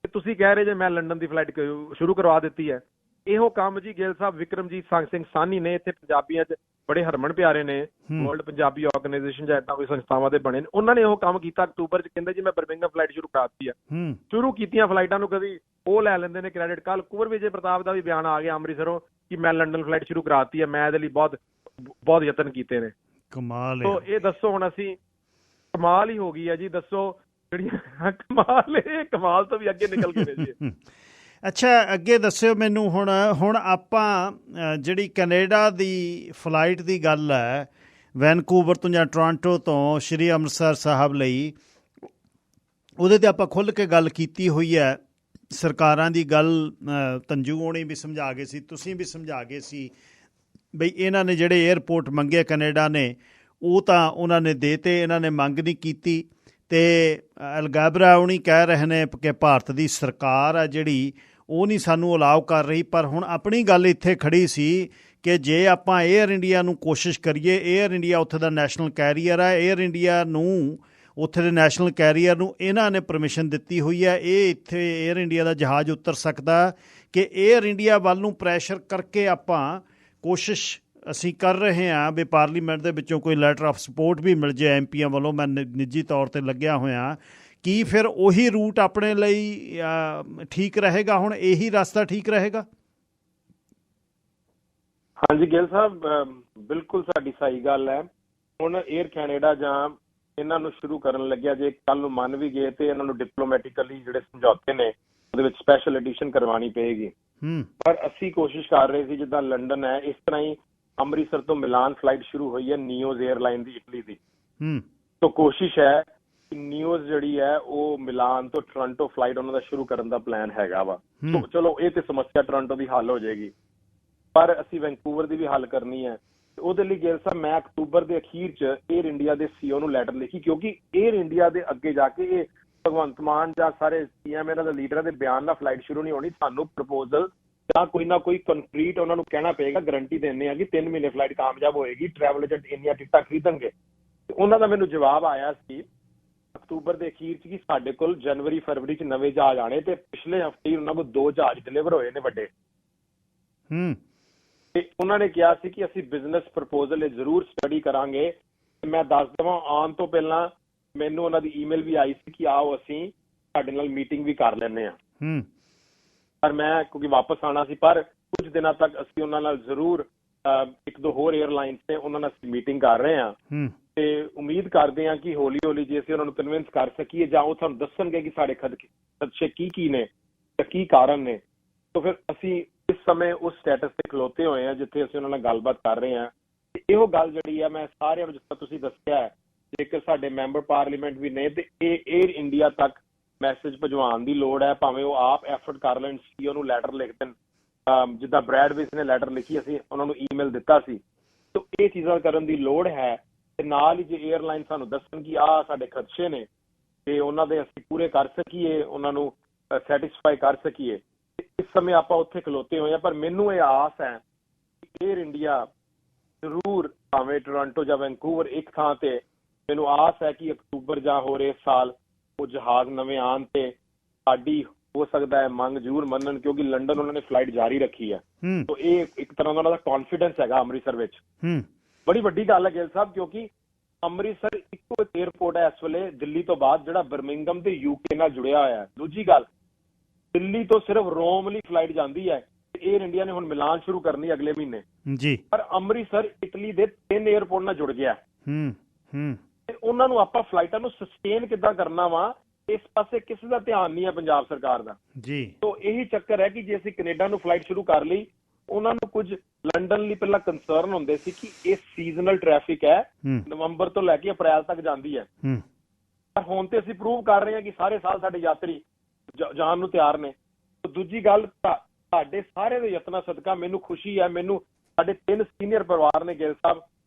ਤੇ ਤੁਸੀਂ ਕਹਿ ਰਹੇ ਜੇ ਮੈਂ ਲੰਡਨ ਦੀ ਫਲਾਈਟ ਸ਼ੁਰੂ ਕਰਵਾ ਦਿੱਤੀ ਹੈ। ਇਹੋ ਕੰਮ ਜੀ ਗਿੱਲ ਸਾਹਿਬ ਵਿਕਰਮਜੀਤ ਸਿੰਘ ਸਾਹਨੀ ਨੇ, ਇੱਥੇ ਪੰਜਾਬੀਆਂ 'ਚ ਬੜੇ ਹਰਮਨ ਪਿਆਰੇ ਨੇ, ਵਰਲਡ ਪੰਜਾਬੀ ਆਰਗੇਨਾਈਜੇਸ਼ਨ ਜਾਂ ਏਦਾਂ ਕੋਈ ਸੰਸਥਾਵਾਂ ਦੇ ਬਣੇ ਨੇ, ਉਹਨਾਂ ਨੇ ਇਹੋ ਕੰਮ ਕੀਤਾ ਅਕਤੂਬਰ 'ਚ। ਕਹਿੰਦੇ ਜੀ ਮੈਂ ਬਰਮਿੰਗਮ ਫਲਾਈਟ ਸ਼ੁਰੂ ਕਰਾ ਦਿੱਤੀ ਹੈ। ਸ਼ੁਰੂ ਕੀਤੀਆਂ ਫਲਾਈਟਾਂ ਨੂੰ ਕਦੀ ਉਹ ਲੈ ਲੈਂਦੇ ਨੇ ਕ੍ਰੈਡਿਟ। ਕੱਲ ਕੁੰਵਰ ਵਿਜੇ ਪ੍ਰਤਾਪ ਦਾ ਵੀ ਬਿਆਨ ਆ ਗਿਆ ਅੰਮ੍ਰਿਤਸਰੋਂ ਕਿ ਮੈਂ ਲੰਡਨ ਫਲਾਈਟ ਸ਼ੁਰੂ ਕਰਾ ਦਿੱਤੀ ਹੈ, ਮੈਂ ਇਹਦੇ ਲਈ ਬਹੁਤ ਯਤਨ ਕੀਤੇ ਨੇ। ਕਮਾਲ ਹੈ। ਇਹ ਦੱਸੋ ਹੁਣ, ਅਸੀਂ ਕਮਾਲ ਹੀ ਹੋ ਗਈ ਹੈ ਜੀ। ਦੱਸੋ ਜਿਹੜੀਆਂ ਕਮਾਲ ਤੋਂ ਵੀ ਅੱਗੇ ਨਿਕਲ ਗਏ ਨੇ ਜੀ।
ਅੱਛਾ, ਅੱਗੇ ਦੱਸਿਓ ਮੈਨੂੰ ਹੁਣ ਆਪਾਂ ਜਿਹੜੀ ਕੈਨੇਡਾ ਦੀ ਫਲਾਈਟ ਦੀ ਗੱਲ ਹੈ, ਵੈਨਕੂਵਰ ਤੋਂ ਜਾਂ ਟੋਰਾਂਟੋ ਤੋਂ ਸ਼੍ਰੀ ਅੰਮ੍ਰਿਤਸਰ ਸਾਹਿਬ ਲਈ, ਉਹਦੇ 'ਤੇ ਆਪਾਂ ਖੁੱਲ੍ਹ ਕੇ ਗੱਲ ਕੀਤੀ ਹੋਈ ਹੈ। ਸਰਕਾਰਾਂ ਦੀ ਗੱਲ ਤੰਜੂ ਹੋਣੀ ਵੀ ਸਮਝਾ ਗਏ ਸੀ, ਤੁਸੀਂ ਵੀ ਸਮਝਾ ਗਏ ਸੀ ਬਈ ਇਹਨਾਂ ਨੇ ਜਿਹੜੇ ਏਅਰਪੋਰਟ ਮੰਗੇ ਕੈਨੇਡਾ ਨੇ, ਉਹ ਤਾਂ ਉਹਨਾਂ ਨੇ ਦੇਤੇ, ਇਹਨਾਂ ਨੇ ਮੰਗ ਨਹੀਂ ਕੀਤੀ। ਤੇ ਅਲਗੈਬਰਾ ਉਹਨੀ ਕਹਿ ਰਹੇ ਨੇ ਕਿ ਭਾਰਤ ਦੀ ਸਰਕਾਰ ਆ ਜਿਹੜੀ ਉਹ ਨਹੀਂ ਸਾਨੂੰ ਅਲਾਉ ਕਰ ਰਹੀ। ਪਰ ਹੁਣ ਆਪਣੀ ਗੱਲ ਇੱਥੇ ਖੜੀ ਸੀ ਕਿ ਜੇ ਆਪਾਂ ਏਅਰ ਇੰਡੀਆ ਨੂੰ ਕੋਸ਼ਿਸ਼ ਕਰੀਏ, ਏਅਰ ਇੰਡੀਆ ਉੱਥੇ ਦਾ ਨੈਸ਼ਨਲ ਕੈਰੀਅਰ ਹੈ, ਏਅਰ ਇੰਡੀਆ ਨੂੰ ਉੱਥੇ ਦੇ ਨੈਸ਼ਨਲ ਕੈਰੀਅਰ ਨੂੰ ਇਹਨਾਂ ਨੇ ਪਰਮਿਸ਼ਨ ਦਿੱਤੀ ਹੋਈ ਹੈ, ਇਹ ਇੱਥੇ ਏਅਰ ਇੰਡੀਆ ਦਾ ਜਹਾਜ਼ ਉਤਰ ਸਕਦਾ ਕਿ ਏਅਰ ਇੰਡੀਆ ਵੱਲ ਨੂੰ ਪ੍ਰੈਸ਼ਰ ਕਰਕੇ ਆਪਾਂ ਕੋਸ਼ਿਸ਼ ਅਸੀਂ ਕਰ ਰਹੇ ਹਾਂ ਵੀ ਪਾਰਲੀਮੈਂਟ ਦੇ ਵਿੱਚੋਂ ਕੋਈ ਲੈਟਰ ਆਫ ਸਪੋਰਟ ਵੀ ਮਿਲ ਜਾਏ ਐਮਪੀਆਂ ਵੱਲੋਂ। ਮੈਂ ਨਿੱਜੀ ਤੌਰ 'ਤੇ ਲੱਗਿਆ ਹੋਇਆ, ਕੀ ਫਿਰ ਉਹੀ ਰੂਟ ਆਪਣੇ ਲਈ ਠੀਕ ਰਹੇਗਾ? ਹੁਣ ਇਹੀ ਰਸਤਾ ਠੀਕ ਰਹੇਗਾ?
ਹਾਂਜੀ ਗਿੱਲ ਸਾਹਿਬ, ਬਿਲਕੁਲ ਸਾਡੀ ਸਹੀ ਗੱਲ ਹੈ। ਹੁਣ ਏਅਰ ਕੈਨੇਡਾ ਜਾਂ ਇਹਨਾਂ ਨੂੰ ਸ਼ੁਰੂ ਕਰਨ ਲੱਗਿਆ, ਜੇ ਕੱਲ ਨੂੰ ਮੰਨ ਵੀ ਗਏ ਤੇ ਇਹਨਾਂ ਨੂੰ ਡਿਪਲੋਮੈਟਿਕਲੀ ਜਿਹੜੇ ਸਮਝੌਤੇ ਨੇ ਉਹਦੇ ਵਿੱਚ ਸਪੈਸ਼ਲ ਐਡੀਸ਼ਨ ਕਰਵਾਉਣੀ ਪਏਗੀ। ਪਰ ਅਸੀਂ ਕੋਸ਼ਿਸ਼ ਕਰ ਰਹੇ ਸੀ, ਜਿੱਦਾਂ ਲੰਡਨ ਹੈ ਇਸ ਤਰ੍ਹਾਂ ਹੀ ਅੰਮ੍ਰਿਤਸਰ ਤੋਂ ਮਿਲਾਨ ਫਲਾਈਟ ਸ਼ੁਰੂ ਹੋਈ ਹੈ ਨਿਓਜ਼ 에ਅਰਲਾਈਨ ਦੀ, ਇਟਲੀ ਦੀ। ਤਾਂ ਕੋਸ਼ਿਸ਼ ਹੈ ਕਿ ਨਿਓਜ਼ ਜਿਹੜੀ ਹੈ ਉਹ ਮਿਲਾਨ ਤੋਂ ਟੋਰਾਂਟੋ ਫਲਾਈਟ ਉਹਨਾਂ ਦਾ ਸ਼ੁਰੂ ਕਰਨ ਦਾ ਪਲਾਨ ਹੈਗਾ ਵਾ। ਚਲੋ ਇਹ ਤੇ ਸਮੱਸਿਆ ਟੋਰਾਂਟੋ ਦੀ ਹੱਲ ਹੋ ਜਾਏਗੀ, ਪਰ ਅਸੀਂ ਵੈਨਕੂਵਰ ਦੀ ਵੀ ਹੱਲ ਕਰਨੀ ਹੈ। ਉਹਦੇ ਲਈ ਗਿੱਲ ਸਾਹਿਬ ਮੈਂ ਅਕਤੂਬਰ ਦੇ ਅਖੀਰ 'ਚ ਏਅਰ ਇੰਡੀਆ ਦੇ CEO ਨੂੰ ਲੈਟਰ ਲਿਖੀ, ਕਿਉਂਕਿ ਏਅਰ ਇੰਡੀਆ ਦੇ ਅੱਗੇ ਜਾ ਕੇ ਇਹ ਭਗਵੰਤ ਮਾਨ ਜਾਂ ਸਾਰੇ CM ਇਹਨਾਂ ਦੇ ਲੀਡਰਾਂ ਦੇ ਬਿਆਨ ਨਾਲ ਫਲਾਈਟ ਸ਼ੁਰੂ ਨਹੀਂ ਹੋਣੀ। ਸਾਨੂੰ ਪ੍ਰਪੋਜ਼ਲ ਜਾਂ ਕੋਈ ਨਾ ਕੋਈ ਕੰਕਰੀਟ ਉਹਨਾਂ ਨੂੰ ਕਹਿਣਾ ਪਏਗਾ, ਗਰੰਟੀ ਦਿੰਦੇ ਆ ਕਿ 3 ਮਹੀਨੇ ਫਲਾਈਟ ਕਾਮਯਾਬ ਹੋਏਗੀ, ਟਰੈਵਲ ਏਜੰਟ ਇੰਨੀਆਂ ਟਿਕਟਾਂ ਖਰੀਦਣਗੇ। ਉਹਨਾਂ ਦਾ ਮੈਨੂੰ ਜਵਾਬ ਆਇਆ ਸੀ ਅਕਤੂਬਰ ਦੇ ਅਖੀਰ 'ਚ ਕਿ ਸਾਡੇ ਕੋਲ ਜਨਵਰੀ ਫਰਵਰੀ 'ਚ ਨਵੇਂ ਜਹਾਜ਼ ਆਣੇ, ਤੇ ਪਿਛਲੇ ਹਫ਼ਤੇ ਹੀ ਉਹਨਾਂ ਕੋਲ 2 ਜਹਾਜ਼ ਡਿਲੀਵਰ ਹੋਏ ਨੇ ਵੱਡੇ। ਤੇ ਉਹਨਾਂ ਨੇ ਕਿਹਾ ਸੀ ਕਿ ਅਸੀਂ ਬਿਜ਼ਨਸ ਪ੍ਰਪੋਜ਼ਲ ਇਹ ਜ਼ਰੂਰ ਸਟੱਡੀ ਕਰਾਂਗੇ। ਮੈਂ ਦੱਸ ਦੇਵਾਂ, ਆਉਣ ਤੋਂ ਪਹਿਲਾਂ ਮੈਨੂੰ ਉਹਨਾਂ ਦੀ ਈਮੇਲ ਵੀ ਆਈ ਸੀ ਕਿ ਆਓ ਅਸੀਂ ਤੁਹਾਡੇ ਨਾਲ ਮੀਟਿੰਗ ਵੀ ਕਰ ਲੈਂਦੇ ਹਾਂ। ਪਰ ਮੈਂ ਕਿਉਂਕਿ ਵਾਪਸ ਆਉਣਾ ਸੀ, ਪਰ ਕੁਝ ਦਿਨਾਂ ਤੱਕ ਅਸੀਂ ਉਹਨਾਂ ਨਾਲ ਜ਼ਰੂਰ 1-2 ਹੋਰ ਏਅਰਲਾਈਨਸ ਤੇ ਉਹਨਾਂ ਨਾਲ ਅਸੀਂ ਮੀਟਿੰਗ ਕਰ ਰਹੇ ਹਾਂ। ਤੇ ਉਮੀਦ ਕਰਦੇ ਹਾਂ ਕਿ ਹੌਲੀ ਹੌਲੀ ਜੇ ਅਸੀਂ ਉਹਨਾਂ ਨੂੰ ਕਨਵਿੰਸ ਕਰ ਸਕੀਏ ਜਾਂ ਉਹ ਸਾਨੂੰ ਦੱਸਣਗੇ ਕਿ ਸਾਡੇ ਖਦਸ਼ੇ ਕੀ ਨੇ ਤੇ ਕੀ ਕਾਰਨ ਨੇ, ਤਾਂ ਫਿਰ ਅਸੀਂ ਇਸ ਸਮੇਂ ਉਸ ਸਟੇਟਸ ਤੇ ਖਲੋਤੇ ਹੋਏ ਹਾਂ ਜਿੱਥੇ ਅਸੀਂ ਉਹਨਾਂ ਨਾਲ ਗੱਲਬਾਤ ਕਰ ਰਹੇ ਹਾਂ। ਤੇ ਇਹੋ ਗੱਲ ਜਿਹੜੀ ਆ ਮੈਂ ਸਾਰਿਆਂ ਨੂੰ, ਜਿਸ ਤਰ੍ਹਾਂ ਤੁਸੀਂ ਦੱਸਿਆ ਹੈ, ਜੇਕਰ ਸਾਡੇ ਮੈਂਬਰ ਪਾਰਲੀਮੈਂਟ ਵੀ ਨੇ ਤੇ ਇਹ ਏਅਰ ਇੰਡੀਆ ਤੱਕ ਮੈਸੇਜ ਭਜਵਾਉਣ ਦੀ ਲੋੜ ਹੈ। ਭਾਵੇਂ ਉਹ ਆਪ ਐਫਰਟ ਕਰ ਲੈਣ, CEO ਨੂੰ ਲੈਟਰ ਲਿਖ ਦੇਣ, ਜਿੱਦਾਂ ਬ੍ਰੈਡਵਿਸ ਨੇ ਲੈਟਰ ਲਿਖੀ, ਅਸੀਂ ਉਹਨਾਂ ਨੂੰ ਈਮੇਲ ਦਿੱਤਾ ਸੀ। ਤਾਂ ਇਹ ਚੀਜ਼ਾਂ ਕਰਨ ਦੀ ਲੋੜ ਹੈ। ਤੇ ਨਾਲ ਹੀ ਜੇ ਏਅਰਲਾਈਨ ਸਾਨੂੰ ਦੱਸਣ ਕਿ ਆਹ ਸਾਡੇ ਖਦਸ਼ੇ ਨੇ ਤੇ ਉਹਨਾਂ ਦੇ ਅਸੀਂ ਪੂਰੇ ਕਰ ਸਕੀਏ, ਉਹਨਾਂ ਨੂੰ ਸੈਟਿਸਫਾਈ ਕਰ ਸਕੀਏ, ਇਸ ਸਮੇਂ ਆਪਾਂ ਉੱਥੇ ਖਲੋਤੇ ਹੋਏ ਹਾਂ। ਪਰ ਮੈਨੂੰ ਇਹ ਆਸ ਹੈ ਕਿ ਏਅਰ ਇੰਡੀਆ ਜ਼ਰੂਰ, ਭਾਵੇਂ ਟੋਰਾਂਟੋ ਜਾਂ ਵੈਨਕੂਵਰ ਇੱਕ ਥਾਂ ਤੇ, ਮੈਨੂੰ ਆਸ ਹੈ ਕਿ ਅਕਤੂਬਰ ਜਾਂ ਹੋਰ ਇਸ ਸਾਲ ਉਹ ਜਹਾਜ਼ ਨਵੇਂ ਆਉਣ ਤੇ ਸਾਡੀ ਹੋ ਸਕਦਾ ਹੈ ਮੰਗ ਜ਼ਰੂਰ ਮੰਨਣ, ਕਿਉਂਕਿ ਲੰਡਨ ਉਹਨਾਂ ਨੇ ਫਲਾਈਟ ਜਾਰੀ ਰੱਖੀ ਹੈ। ਤਾਂ ਇਹ ਇੱਕ ਤਰ੍ਹਾਂ ਦਾ ਉਹਨਾਂ ਦਾ ਕੌਨਫੀਡੈਂਸ ਹੈਗਾ ਅੰਮ੍ਰਿਤਸਰ ਵਿੱਚ। ਬੜੀ ਵੱਡੀ ਗੱਲ ਹੈ ਗਿੱਲ ਸਾਹਿਬ, ਕਿਉਂਕਿ ਅੰਮ੍ਰਿਤਸਰ ਇੱਕੋ ਇੱਕ ਏਅਰਪੋਰਟ ਹੈ ਇਸ ਵੇਲੇ ਦਿੱਲੀ ਤੋਂ ਬਾਅਦ ਜਿਹੜਾ ਬਰਮਿੰਗਮ ਤੇ UK ਨਾਲ ਜੁੜਿਆ ਹੋਇਆ ਹੈ। ਦੂਜੀ ਗੱਲ, ਦਿੱਲੀ ਤੋਂ ਸਿਰਫ ਰੋਮ ਲਈ ਫਲਾਈਟ ਜਾਂਦੀ ਹੈ ਤੇ ਏਅਰ ਇੰਡੀਆ ਨੇ ਹੁਣ ਮਿਲਾਨ ਸ਼ੁਰੂ ਕਰਨੀ ਅਗਲੇ ਮਹੀਨੇ ਜੀ। ਪਰ ਅੰਮ੍ਰਿਤਸਰ ਇਟਲੀ ਦੇ 3 ਏਅਰਪੋਰਟ ਨਾਲ ਜੁੜ ਗਿਆ। ਤੇ ਉਹਨਾਂ ਨੂੰ ਆਪਾਂ ਫਲਾਈਟਾਂ ਨੂੰ ਸਸਟੇਨ ਕਿੱਦਾਂ ਕਰਨਾ ਵਾ, ਇਸ ਪਾਸੇ ਕਿਸੇ ਦਾ ਧਿਆਨ ਨਹੀਂ ਹੈ ਪੰਜਾਬ ਸਰਕਾਰ ਦਾ ਜੀ। ਤੋਂ ਇਹੀ ਚੱਕਰ ਹੈ ਕਿ ਜੇ ਅਸੀਂ ਕੈਨੇਡਾ ਨੂੰ ਫਲਾਈਟ ਸ਼ੁਰੂ ਕਰ ਲਈ, ਉਹਨਾਂ ਨੂੰ ਕੁਝ ਲੰਡਨ ਲਈ ਪਹਿਲਾਂ ਕੰਸਰਨ ਹੁੰਦੇ ਸੀ ਕਿ ਇਹ ਸੀਜ਼ਨਲ ਟ੍ਰੈਫਿਕ ਹੈ, ਨਵੰਬਰ ਤੋਂ ਲੈ ਕੇ ਅਪ੍ਰੈਲ ਤੱਕ ਜਾਂਦੀ ਹੈ। ਪਰ ਹੁਣ ਤੇ ਅਸੀਂ ਪ੍ਰੂਵ ਕਰ ਰਹੇ ਹਾਂ ਕਿ ਸਾਰੇ ਸਾਲ ਸਾਡੇ ਯਾਤਰੀ ਜਾਣ ਨੂੰ ਤਿਆਰ ਨੇ। ਦੂਜੀ ਗੱਲ, ਸਾਡੇ ਸਾਰੇ ਦੇ ਯਤਨਾਂ ਸਦਕਾ ਮੈਨੂੰ ਖੁਸ਼ੀ ਹੈ, ਮੈਨੂੰ ਸਾਡੇ 3 ਸੀਨੀਅਰ ਪਰਿਵਾਰ ਨੇ ਗਿੱਲ ਸਾਹਿਬ,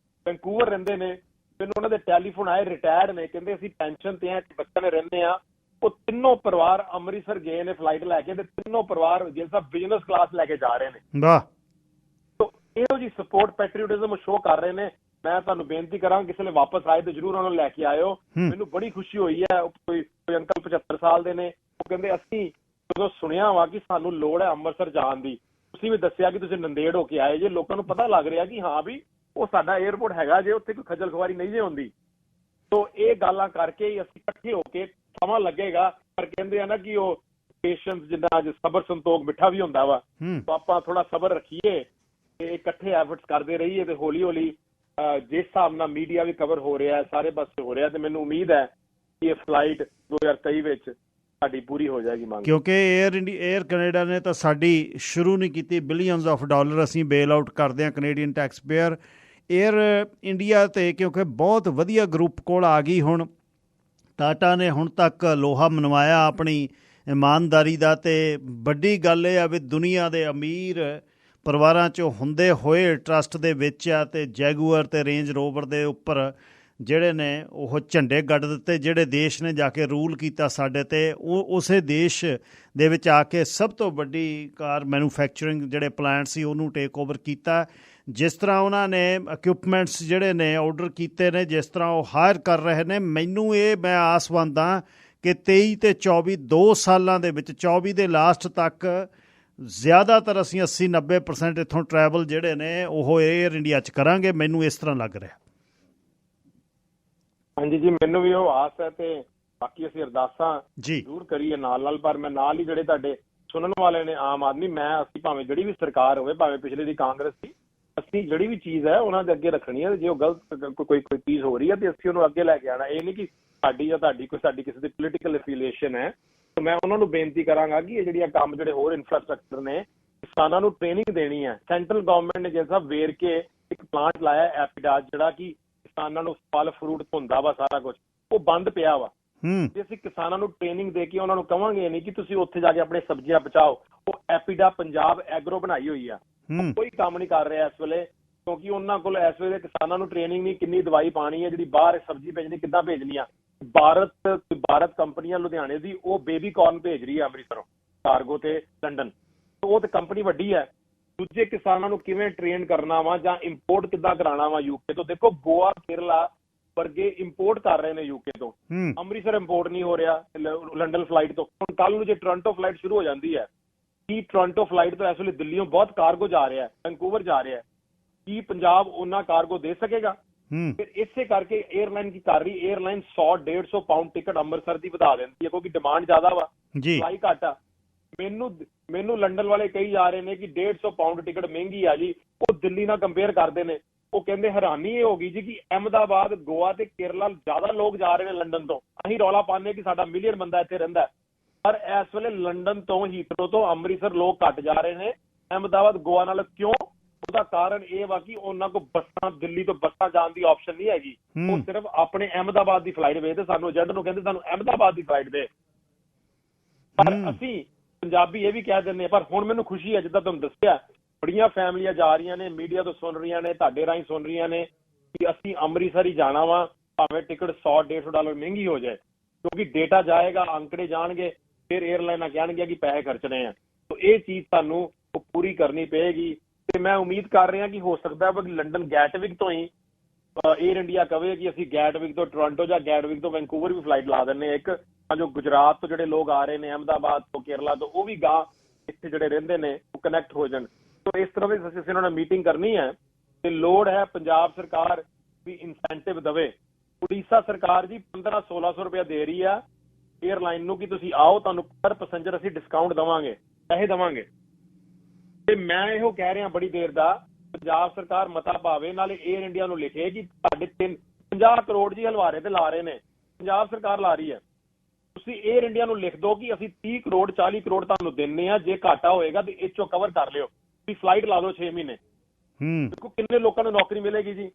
ਵੈਨਕੂਵਰ ਰਹਿੰਦੇ ਨੇ, ਮੈਨੂੰ ਉਹਨਾਂ ਦੇ ਟੈਲੀਫੋਨ ਆਏ, ਰਿਟਾਇਰਡ ਨੇ, ਕਹਿੰਦੇ ਅਸੀਂ ਪੈਨਸ਼ਨ ਤੇ ਆ, ਬੱਚਿਆਂ ਨੇ ਰਹਿੰਦੇ ਆ। ਉਹ ਤਿੰਨੋਂ ਪਰਿਵਾਰ ਅੰਮ੍ਰਿਤਸਰ ਗਏ ਨੇ ਫਲਾਈਟ ਲੈ ਕੇ, ਤੇ ਤਿੰਨੋਂ ਪਰਿਵਾਰ ਗਿੱਲ ਸਾਹਿਬ ਬਿਜ਼ਨਸ ਕਲਾਸ ਲੈ ਕੇ ਜਾ ਰਹੇ ਨੇ। ਵਾਹ। ਤੋ ਇਹੋ ਜੀ ਸਪੋਰਟ, ਪੈਟਰੀਓਟਿਜ਼ਮ ਸ਼ੋਅ ਕਰ ਰਹੇ ਨੇ। ਮੈਂ ਤੁਹਾਨੂੰ ਬੇਨਤੀ ਕਰਾਂ, ਕਿਸੇ ਨੇ ਵਾਪਸ ਆਏ ਤੇ ਜ਼ਰੂਰ ਉਹਨਾਂ ਨੂੰ ਲੈ ਕੇ ਆਇਓ। ਮੈਨੂੰ ਬੜੀ ਖੁਸ਼ੀ ਹੋਈ ਹੈ। ਕੋਈ ਅੰਕਲ 75 ਸਾਲ ਦੇ ਨੇ, ਉਹ ਕਹਿੰਦੇ ਅਸੀਂ ਜਦੋਂ ਸੁਣਿਆ ਵਾ ਕਿ ਸਾਨੂੰ ਲੋੜ ਹੈ ਅੰਮ੍ਰਿਤਸਰ ਜਾਣ ਦੀ, ਤੁਸੀਂ ਵੀ ਦੱਸਿਆ ਕਿ ਤੁਸੀਂ ਨੰਦੇੜ ਹੋ ਕੇ ਆਏ ਜੇ, ਲੋਕਾਂ ਨੂੰ ਪਤਾ ਲੱਗ ਰਿਹਾ ਕਿ ਹਾਂ ਵੀ ਉਹ ਸਾਡਾ ਏਅਰਪੋਰਟ ਹੈਗਾ ਜੇ, ਉੱਥੇ ਕੋਈ ਖੱਜਲ ਖੁਆਰੀ ਨਹੀਂ ਜੇ ਹੁੰਦੀ। ਤੋਂ ਇਹ ਗੱਲਾਂ ਕਰਕੇ ਹੀ ਅਸੀਂ ਇਕੱਠੇ ਹੋ ਕੇ, ਸਮਾਂ ਲੱਗੇਗਾ ਪਰ ਕਹਿੰਦੇ ਆ ਨਾ ਕਿ ਉਹ ਪੇਸ਼ੈਂਸ, ਜਿੱਦਾਂ ਅੱਜ ਸਬਰ ਸੰਤੋਖ ਮਿੱਠਾ ਵੀ ਹੁੰਦਾ ਵਾ, ਤਾਂ ਆਪਾਂ ਥੋੜਾ ਸਬਰ ਰੱਖੀਏ ਤੇ ਇਕੱਠੇ ਐਫਰਟਸ ਕਰਦੇ ਰਹੀਏ। ਤੇ ਹੌਲੀ ਹੌਲੀ ਜਿਸ ਹਿਸਾਬ ਨਾਲ ਮੀਡੀਆ ਵੀ ਕਵਰ ਹੋ ਰਿਹਾ, ਸਾਰੇ ਪਾਸੇ ਹੋ ਰਿਹਾ, ਤੇ ਮੈਨੂੰ ਉਮੀਦ ਹੈ ਕਿ ਇਹ ਫਲਾਈਟ 2023 ਵਿੱਚ ਸਾਡੀ ਪੂਰੀ ਹੋ ਜਾਏਗੀ ਮੰਗ। ਕਿਉਂਕਿ ਏਅਰ ਕੈਨੇਡਾ ਨੇ ਤਾਂ ਸਾਡੀ ਸ਼ੁਰੂ ਨਹੀਂ ਕੀਤੀ, ਬਿਲੀਅਨਸ ਆਫ ਡਾਲਰ ਅਸੀਂ ਬੇਲ ਆਊਟ ਕਰਦੇ ਹਾਂ Canadian tax payer. Air India ਤੇ ਕਿਉਂਕਿ ਬਹੁਤ ਵਧੀਆ ਗਰੁੱਪ ਕੋਲ ਆ ਗਈ ਹੁਣ, ਟਾਟਾ ਨੇ ਹੁਣ ਤੱਕ ਲੋਹਾ ਮਨਵਾਇਆ ਆਪਣੀ ਇਮਾਨਦਾਰੀ ਦਾ। ਤੇ ਵੱਡੀ ਗੱਲ ਇਹ ਆ ਵੀ ਦੁਨੀਆ ਦੇ ਅਮੀਰ ਪਰਿਵਾਰਾਂ 'ਚੋਂ ਹੁੰਦੇ ਹੋਏ ਟਰਸਟ ਦੇ ਵਿੱਚ ਆ, ਤੇ ਜੈਗੂਅਰ ਤੇ ਰੇਂਜ ਰੋਵਰ ਦੇ ਉੱਪਰ
ਜਿਹੜੇ ਨੇ ਉਹ ਝੰਡੇ ਗੱਡ ਦਿੱਤੇ, ਜਿਹੜੇ ਦੇਸ਼ ਨੇ ਜਾ ਕੇ ਰੂਲ ਕੀਤਾ ਸਾਡੇ 'ਤੇ, ਉਹ ਉਸੇ ਦੇਸ਼ ਦੇ ਵਿੱਚ ਆ ਕੇ ਸਭ ਤੋਂ ਵੱਡੀ ਕਾਰ ਮੈਨੂਫੈਕਚਰਿੰਗ ਜਿਹੜੇ ਪਲਾਂਟ ਸੀ ਉਹਨੂੰ ਟੇਕ ਓਵਰ ਕੀਤਾ। ਜਿਸ ਤਰ੍ਹਾਂ ਉਹਨਾਂ ਨੇ ਇਕੁਇਪਮੈਂਟਸ ਜਿਹੜੇ ਨੇ ਆਰਡਰ ਕੀਤੇ ਨੇ, ਜਿਸ ਤਰ੍ਹਾਂ ਉਹ ਹਾਇਰ ਕਰ ਰਹੇ ਨੇ, ਮੈਨੂੰ ਇਹ ਮੈਂ ਆਸਵੰਦ ਹਾਂ ਕਿ 23 ਅਤੇ 24 2 ਸਾਲਾਂ ਦੇ ਵਿੱਚ, 24 ਦੇ ਲਾਸਟ ਤੱਕ ਜ਼ਿਆਦਾਤਰ ਅਸੀਂ 80-90% ਇੱਥੋਂ ਟਰੈਵਲ ਜਿਹੜੇ ਨੇ ਉਹ ਏਅਰ ਇੰਡੀਆ 'ਚ ਕਰਾਂਗੇ। ਮੈਨੂੰ ਇਸ ਤਰ੍ਹਾਂ ਲੱਗ ਰਿਹਾ।
ਹਾਂਜੀ ਜੀ, ਮੈਨੂੰ ਵੀ ਉਹ ਆਸ ਹੈ ਤੇ ਬਾਕੀ ਅਸੀਂ ਅਰਦਾਸਾਂ
ਜੀ
ਜ਼ਰੂਰ ਕਰੀਏ ਨਾਲ। ਪਰ ਮੈਂ ਨਾਲ ਹੀ ਜਿਹੜੇ ਤੁਹਾਡੇ ਸੁਣਨ ਵਾਲੇ ਨੇ ਆਮ ਆਦਮੀ, ਅਸੀਂ ਭਾਵੇਂ ਜਿਹੜੀ ਵੀ ਸਰਕਾਰ ਹੋਵੇ, ਭਾਵੇਂ ਪਿਛਲੇ ਦੀ ਕਾਂਗਰਸ ਸੀ, ਅਸੀਂ ਜਿਹੜੀ ਵੀ ਚੀਜ਼ ਹੈ ਉਹਨਾਂ ਦੇ ਅੱਗੇ ਰੱਖਣੀ ਹੈ। ਜੇ ਉਹ ਗਲਤ ਕੋਈ ਚੀਜ਼ ਹੋ ਰਹੀ ਹੈ ਤੇ ਅਸੀਂ ਉਹਨੂੰ ਅੱਗੇ ਲੈ ਕੇ ਆਉਣਾ। ਇਹ ਨਹੀਂ ਕਿ ਸਾਡੀ ਜਾਂ ਸਾਡੀ ਕਿਸੇ ਦੀ ਪੋਲੀਟੀਕਲ ਐਫੀਲੀਏਸ਼ਨ ਹੈ। ਤੇ ਮੈਂ ਉਹਨਾਂ ਨੂੰ ਬੇਨਤੀ ਕਰਾਂਗਾ ਕਿ ਇਹ ਜਿਹੜੀਆਂ ਕੰਮ ਜਿਹੜੇ ਹੋਰ ਇਨਫਰਾਸਟ੍ਰਕਚਰ ਨੇ, ਕਿਸਾਨਾਂ ਨੂੰ ਟ੍ਰੇਨਿੰਗ ਦੇਣੀ ਹੈ। ਸੈਂਟਰਲ ਗਵਰਨਮੈਂਟ ਨੇ ਜਿਹੜਾ ਵੇਰ ਕੇ ਇੱਕ ਪਲਾਂਟ ਲਾਇਆ ਐਪੀਡਾਸ, ਜਿਹੜਾ ਕਿ ਕਿਸਾਨਾਂ ਨੂੰ ਫਲ ਫਰੂਟ ਧੁੰਦਾ ਵਾ, ਸਾਰਾ ਕੁਝ ਉਹ ਬੰਦ ਪਿਆ ਵਾ। ਜੇ ਅਸੀਂ ਕਿਸਾਨਾਂ ਨੂੰ ਟ੍ਰੇਨਿੰਗ ਦੇ ਕੇ ਉਹਨਾਂ ਨੂੰ ਕਵਾਂਗੇ ਨਹੀਂ ਕਿ ਤੁਸੀਂ ਉੱਥੇ ਜਾ ਕੇ ਆਪਣੇ ਸਬਜ਼ੀਆਂ ਬਚਾਓ, ਉਹ ਐਪੀਡਾ ਪੰਜਾਬ ਐਗਰੋ ਬਣਾਈ ਹੋਈ ਆ, ਕੋਈ ਕੰਮ ਨਹੀਂ ਕਰ ਰਿਹਾ ਇਸ ਵੇਲੇ, ਕਿਉਂਕਿ ਉਹਨਾਂ ਕੋਲ ਇਸ ਵੇਲੇ ਕਿਸਾਨਾਂ ਨੂੰ ਟ੍ਰੇਨਿੰਗ ਨਹੀਂ, ਕਿੰਨੀ ਦਵਾਈ ਪਾਣੀ ਹੈ, ਜਿਹੜੀ ਬਾਹਰ ਸਬਜ਼ੀ ਭੇਜਣੀ ਕਿੱਦਾਂ ਭੇਜਣੀ ਆ। ਭਾਰਤ ਕੰਪਨੀਆਂ ਲੁਧਿਆਣੇ ਦੀ ਉਹ ਬੇਬੀ ਕਾਰਨ ਭੇਜ ਰਹੀ ਹੈ ਅੰਮ੍ਰਿਤਸਰੋਂ ਕਾਰਗੋ ਤੇ ਲੰਡਨ, ਉਹ ਤੇ ਕੰਪਨੀ ਵੱਡੀ ਹੈ। ਦੂਜੇ ਕਿਸਾਨਾਂ ਨੂੰ ਕਿਵੇਂ ਟ੍ਰੇਨ ਕਰਨਾ ਵਾ ਜਾਂ ਇੰਪੋਰਟ ਕਿੱਦਾਂ ਕਰਾਉਣਾ ਵਾ ਯੂਕੇ ਤੋਂ। ਦੇਖੋ ਗੋਆ, ਕੇਰਲਾ ਵਰਗੇ ਇੰਪੋਰਟ ਕਰ ਰਹੇ ਨੇ ਯੂਕੇ ਤੋਂ, ਅੰਮ੍ਰਿਤਸਰ ਇੰਪੋਰਟ ਨਹੀਂ ਹੋ ਰਿਹਾ ਲੰਡਨ ਫਲਾਈਟ ਤੋਂ। ਹੁਣ ਕੱਲ ਨੂੰ ਜੇ ਟੋਰਾਂਟੋ ਫਲਾਈਟ ਸ਼ੁਰੂ ਹੋ ਜਾਂਦੀ ਹੈ, ਕੀ ਟੋਰਾਂਟੋ ਫਲਾਈਟ ਤੋਂ ਇਸ ਵੇਲੇ ਦਿੱਲੀੋਂ ਬਹੁਤ ਕਾਰਗੋ ਜਾ ਰਿਹਾ, ਵੈਨਕੂਵਰ ਜਾ ਰਿਹਾ, ਕੀ ਪੰਜਾਬ ਉਹਨਾਂ ਕਾਰਗੋ ਦੇ ਸਕੇਗਾ? ਫਿਰ ਇਸੇ ਕਰਕੇ 에ਅਰਲਾਈਨ ਕੀ ਕਰ ਰਹੀ, 에ਅਰਲਾਈਨ 100-150 ਪਾਉਂਡ ਟਿਕਟ ਅੰਮ੍ਰਿਤਸਰ ਦੀ ਵਧਾ ਦਿੰਦੀ ਹੈ, ਕਿਉਂਕਿ ਡਿਮਾਂਡ ਜ਼ਿਆਦਾ ਵਾ, ਸਪਲਾਈ ਘੱਟ ਆ। ਮੈਨੂੰ ਲੰਡਨ ਵਾਲੇ ਕਹੀ ਜਾ ਰਹੇ ਨੇ ਕਿ 150 ਪਾਉਂਡ ਟਿਕਟ ਮਹਿੰਗੀ ਆ ਜੀ, ਉਹ ਦਿੱਲੀ ਨਾਲ ਕੰਪੇਅਰ ਕਰਦੇ ਨੇ। ਉਹ ਕਹਿੰਦੇ ਹੈਰਾਨੀ ਇਹ ਹੋ ਗਈ ਜੀ ਕਿ ਅਹਿਮਦਾਬਾਦ, ਗੋਆ ਤੇ ਕੇਰਲਾ ਜ਼ਿਆਦਾ ਲੋਕ ਜਾ ਰਹੇ ਨੇ ਲੰਡਨ ਤੋਂ। ਅਸੀਂ ਰੌਲਾ ਪਾਉਂਦੇ ਕਿ ਸਾਡਾ ਮਿਲੀਅਨ ਬੰਦਾ ਇੱਥੇ ਰਹਿੰਦਾ, ਪਰ ਇਸ ਵੇਲੇ ਲੰਡਨ ਤੋਂ, ਹੀਥਰੋ ਤੋਂ ਅੰਮ੍ਰਿਤਸਰ ਲੋਕ ਘੱਟ ਜਾ ਰਹੇ ਨੇ, ਅਹਿਮਦਾਬਾਦ, ਗੋਆ ਨਾਲ। ਕਿਉਂ? ਉਹਦਾ ਕਾਰਨ ਇਹ ਵਾ ਕਿ ਉਹਨਾਂ ਕੋਲ ਬੱਸਾਂ, ਦਿੱਲੀ ਤੋਂ ਬੱਸਾਂ ਜਾਣ ਦੀ ਆਪਸ਼ਨ ਨਹੀਂ ਹੈਗੀ। ਉਹ ਸਿਰਫ ਆਪਣੇ ਅਹਿਮਦਾਬਾਦ ਦੀ ਫਲਾਈਟ ਵੇਚਦੇ। ਸਾਨੂੰ ਏਜੰਟ ਨੂੰ ਕਹਿੰਦੇ ਸਾਨੂੰ ਅਹਿਮਦਾਬਾਦ ਦੀ ਫਲਾਈਟ ਦੇ, ਪਰ ਅਸੀਂ ਪੰਜਾਬੀ ਇਹ ਵੀ ਕਹਿ ਦਿੰਦੇ ਆ। ਪਰ ਹੁਣ ਮੈਨੂੰ ਖੁਸ਼ੀ ਹੈ, ਜਿੱਦਾਂ ਤੁਹਾਨੂੰ ਦੱਸਿਆ, ਬੜੀਆਂ ਫੈਮਲੀਆਂ ਜਾ ਰਹੀਆਂ ਨੇ, ਮੀਡੀਆ ਤੋਂ ਸੁਣ ਰਹੀਆਂ ਨੇ, ਤੁਹਾਡੇ ਰਾਹੀਂ ਸੁਣ ਰਹੀਆਂ ਨੇ ਕਿ ਅਸੀਂ ਅੰਮ੍ਰਿਤਸਰ ਹੀ ਜਾਣਾ ਵਾ, ਭਾਵੇਂ ਟਿਕਟ $100-150 ਮਹਿੰਗੀ ਹੋ ਜਾਏ, ਕਿਉਂਕਿ ਡੇਟਾ ਜਾਏਗਾ, ਅੰਕੜੇ ਜਾਣਗੇ, ਫਿਰ 에ਅਰਲਾਈਨਾਂ ਕਹਿਣਗੀਆਂ ਕਿ ਪੈਸੇ ਖਰਚਣੇ ਆ। ਤਾਂ ਇਹ ਚੀਜ਼ ਤੁਹਾਨੂੰ ਉਹ ਪੂਰੀ ਕਰਨੀ ਪਏਗੀ। ਤੇ ਮੈਂ ਉਮੀਦ ਕਰ ਰਿਹਾ ਕਿ ਹੋ ਸਕਦਾ ਕਿ ਲੰਡਨ ਗੈਟਵਿਕ ਤੋਂ ਹੀ ਏਅਰ ਇੰਡੀਆ ਕਵੇ ਕਿ ਅਸੀਂ ਗੈਟਵਿਕ ਤੋਂ ਟੋਰਾਂਟੋ ਜਾਂ ਗੈਟਵਿਕ ਤੋਂ ਵੈਨਕੂਵਰ ਵੀ ਫਲਾਈਟ ਲਾ ਦਿੰਦੇ ਇੱਕ, ਤਾਂ ਜੋ ਗੁਜਰਾਤ ਤੋਂ ਜਿਹੜੇ ਲੋਕ ਆ ਰਹੇ ਨੇ, ਅਹਿਮਦਾਬਾਦ ਤੋਂ, ਕੇਰਲਾ ਤੋਂ, ਉਹ ਵੀ ਗਾਂ ਇੱਥੇ ਜਿਹੜੇ ਰਹਿੰਦੇ ਨੇ ਉਹ ਕਨੈਕਟ ਹੋ ਜਾਣ। ਤਾਂ ਇਸ ਤਰ੍ਹਾਂ ਦੀ ਅਸੀਂ ਉਹਨਾਂ ਨਾਲ ਮੀਟਿੰਗ ਕਰਨੀ ਹੈ ਤੇ ਲੋੜ ਹੈ ਪੰਜਾਬ ਸਰਕਾਰ ਵੀ ਇਨਸੈਂਟਿਵ ਦੇਵੇ। ਉੜੀਸਾ ਸਰਕਾਰ ਜੀ 1500-1600 ਰੁਪਇਆ ਦੇ ਰਹੀ ਆ ਏਅਰਲਾਈਨ ਨੂੰ ਕਿ ਤੁਸੀਂ ਆਓ, ਤੁਹਾਨੂੰ ਪਰ ਪੈਸੇਂਜਰ ਅਸੀਂ ਡਿਸਕਾਊਂਟ ਦੇਵਾਂਗੇ, ਪੈਸੇ ਦੇਵਾਂਗੇ। ਤੇ ਮੈਂ ਇਹੋ ਕਹਿ ਰਿਹਾ ਬੜੀ ਦੇਰ ਦਾ, ਪੰਜਾਬ ਸਰਕਾਰ ਮਤਾ ਪਾਵੇ, ਨਾਲੇ ਏਅਰ ਇੰਡੀਆ ਨੂੰ ਲਿਖੇ ਕਿ ਸਾਡੇ 50 ਕਰੋੜ ਜੀ ਹਲਵਾਰੇ ਤੇ ਲਾ ਰਹੇ ਨੇ, ਪੰਜਾਬ ਸਰਕਾਰ ਲਾ ਰਹੀ ਹੈ, ਤੁਸੀਂ ਏਅਰ ਇੰਡੀਆ ਨੂੰ ਲਿਖ ਦਿਓ ਕਿ ਅਸੀਂ 30 ਕਰੋੜ 40 ਕਰੋੜ ਤੁਹਾਨੂੰ ਦਿੰਨੇ ਆ, ਜੇ ਘਾਟਾ ਹੋਏਗਾ ਤੇ ਇਹ ਚੋਂ ਕਵਰ ਕਰ ਲਿਓ, ਵੀ ਫਲਾਈਟ ਲਾ ਦਿਓ 6 ਮਹੀਨੇ। ਦੇਖੋ ਕਿੰਨੇ ਲੋਕਾਂ ਨੂੰ ਨੌਕਰੀ ਮਿਲੇਗੀ ਜੀ,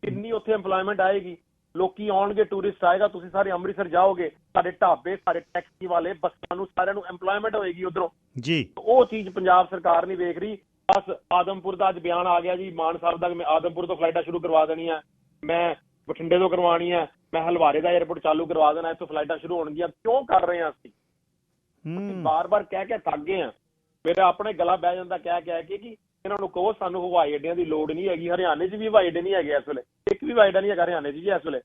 ਕਿੰਨੀ ਉੱਥੇ ਏਮਪਲੋਇਮੈਂਟ ਆਏਗੀ, ਲੋਕੀ ਆਉਣਗੇ, ਟੂਰਿਸਟ ਆਏਗਾ, ਤੁਸੀਂ ਸਾਰੇ ਅੰਮ੍ਰਿਤਸਰ ਜਾਓਗੇ, ਸਾਡੇ ਢਾਬੇ, ਸਾਰੇ ਟੈਕਸੀ ਵਾਲੇ, ਬੱਸਾਂ ਨੂੰ, ਸਾਰਿਆਂ ਨੂੰ ਏਮਪਲੋਇਮੈਂਟ ਹੋਏਗੀ ਉਧਰੋਂ ਜੀ। ਉਹ ਚੀਜ਼ ਪੰਜਾਬ ਸਰਕਾਰ ਨਹੀਂ ਵੇਖ ਰਹੀ। ਬਸ ਆਦਮਪੁਰ ਦਾ ਅੱਜ ਬਿਆਨ ਆ ਗਿਆ ਜੀ ਮਾਨ ਸਾਹਿਬ ਦਾ, ਮੈਂ ਆਦਮਪੁਰ ਤੋਂ ਫਲਾਈਟਾਂ ਸ਼ੁਰੂ ਕਰਵਾ ਦੇਣੀਆਂ, ਮੈਂ ਬਠਿੰਡੇ ਤੋਂ ਕਰਵਾਉਣੀ ਹੈ, ਮੈਂ ਹਲਵਾਰੇ ਦਾ ਏਅਰਪੋਰਟ ਚਾਲੂ ਕਰਵਾ ਦੇਣਾ, ਇੱਥੋਂ ਫਲਾਈਟਾਂ ਸ਼ੁਰੂ ਹੋਣਗੀਆਂ। ਕਿਉਂ ਕਰ ਰਹੇ ਹਾਂ ਅਸੀਂ? ਬਾਰ-ਬਾਰ ਕਹਿ ਕੇ ਥੱਕ ਗਏ ਆ। ਮੇਰਾ ਆਪਣੇ ਗਲਾ ਬਹਿ ਜਾਂਦਾ ਕਹਿ ਕੇ ਕਿ ਇਹਨਾਂ ਨੂੰ ਕਹੋ ਸਾਨੂੰ ਹਵਾਈ ਅੱਡਿਆਂ ਦੀ ਲੋੜ ਨਹੀਂ ਹੈਗੀ। ਹਰਿਆਣੇ 'ਚ ਵੀ ਹਵਾਈ ਅੱਡੇ ਨਹੀਂ ਹੈਗੇ ਇਸ ਵੇਲੇ, ਇੱਕ ਵੀ ਹਵਾਈ ਅੱਡਾ ਨਹੀਂ ਹੈਗਾ ਹਰਿਆਣੇ 'ਚ ਜੀ ਇਸ ਵੇਲੇ।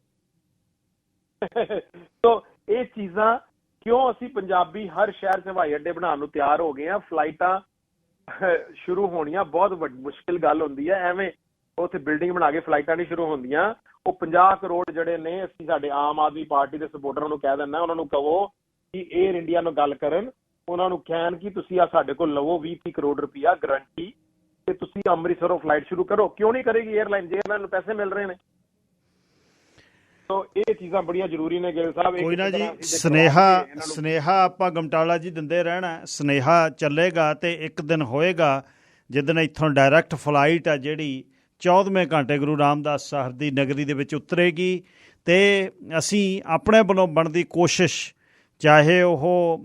ਤੋ ਇਹ ਚੀਜ਼ਾਂ ਕਿਉਂ ਅਸੀਂ ਪੰਜਾਬੀ ਹਰ ਸ਼ਹਿਰ 'ਚ ਹਵਾਈ ਅੱਡੇ ਬਣਾਉਣ ਨੂੰ ਤਿਆਰ ਹੋ ਗਏ ਆ। ਫਲਾਈਟਾਂ ਸ਼ੁਰੂ ਹੋਣੀਆਂ ਬਹੁਤ ਮੁਸ਼ਕਿਲ ਗੱਲ ਹੁੰਦੀ ਹੈ, ਐਵੇਂ ਉੱਥੇ ਬਿਲਡਿੰਗ ਬਣਾ ਕੇ ਫਲਾਈਟਾਂ ਨਹੀਂ ਸ਼ੁਰੂ ਹੁੰਦੀਆਂ। ਉਹ 50 ਕਰੋੜ ਜਿਹੜੇ ਨੇ, ਅਸੀਂ ਸਾਡੇ ਆਮ ਆਦਮੀ ਪਾਰਟੀ ਦੇ ਸਪੋਰਟਰਾਂ ਨੂੰ ਕਹਿ ਦਿੰਦਾ, ਉਹਨਾਂ ਨੂੰ ਕਹੋ ਕਿ ਏਅਰ ਇੰਡੀਆ ਨਾਲ ਗੱਲ ਕਰਨ, ਉਹਨਾਂ ਨੂੰ ਕਹਿਣ ਕਿ ਤੁਸੀਂ ਆ ਸਾਡੇ ਕੋਲ ਲਵੋ 20-30 ਕਰੋੜ ਰੁਪਇਆ ਗਰੰਟੀ, ਤੇ ਤੁਸੀਂ ਅੰਮ੍ਰਿਤਸਰੋਂ ਫਲਾਈਟ ਸ਼ੁਰੂ ਕਰੋ। ਕਿਉਂ ਨਹੀਂ ਕਰੇਗੀ ਏਅਰਲਾਈਨ, ਜੇ ਏਅਰਲਾਈਨ ਨੂੰ ਪੈਸੇ ਮਿਲ ਰਹੇ ਨੇ? ਤੋ ਇਹ ਚੀਜ਼ਾਂ ਬੜੀਆਂ ਜ਼ਰੂਰੀ ਨੇ ਗਿੱਲ ਸਾਹਿਬ।
ਕੋਈ ਨਾ ਜੀ, ਸੁਨੇਹਾ ਆਪਾਂ ਗਮਟਾਲਾ ਜੀ ਦਿੰਦੇ ਰਹਿਣਾ, ਸੁਨੇਹਾ ਚੱਲੇਗਾ ਤੇ ਇੱਕ ਦਿਨ ਹੋਏਗਾ ਜਿੱਦਣ ਇੱਥੋਂ ਡਾਇਰੈਕਟ ਫਲਾਈਟ ਆ ਜਿਹੜੀ 14ਵੇਂ ਘੰਟੇ ਗੁਰੂ ਰਾਮਦਾਸ ਸਾਹਿਬ ਦੀ ਨਗਰੀ ਦੇ ਵਿੱਚ ਉਤਰੇਗੀ। ਤੇ ਅਸੀਂ ਆਪਣੇ ਵੱਲੋਂ ਬਣਦੀ ਕੋਸ਼ਿਸ਼, ਚਾਹੇ ਉਹ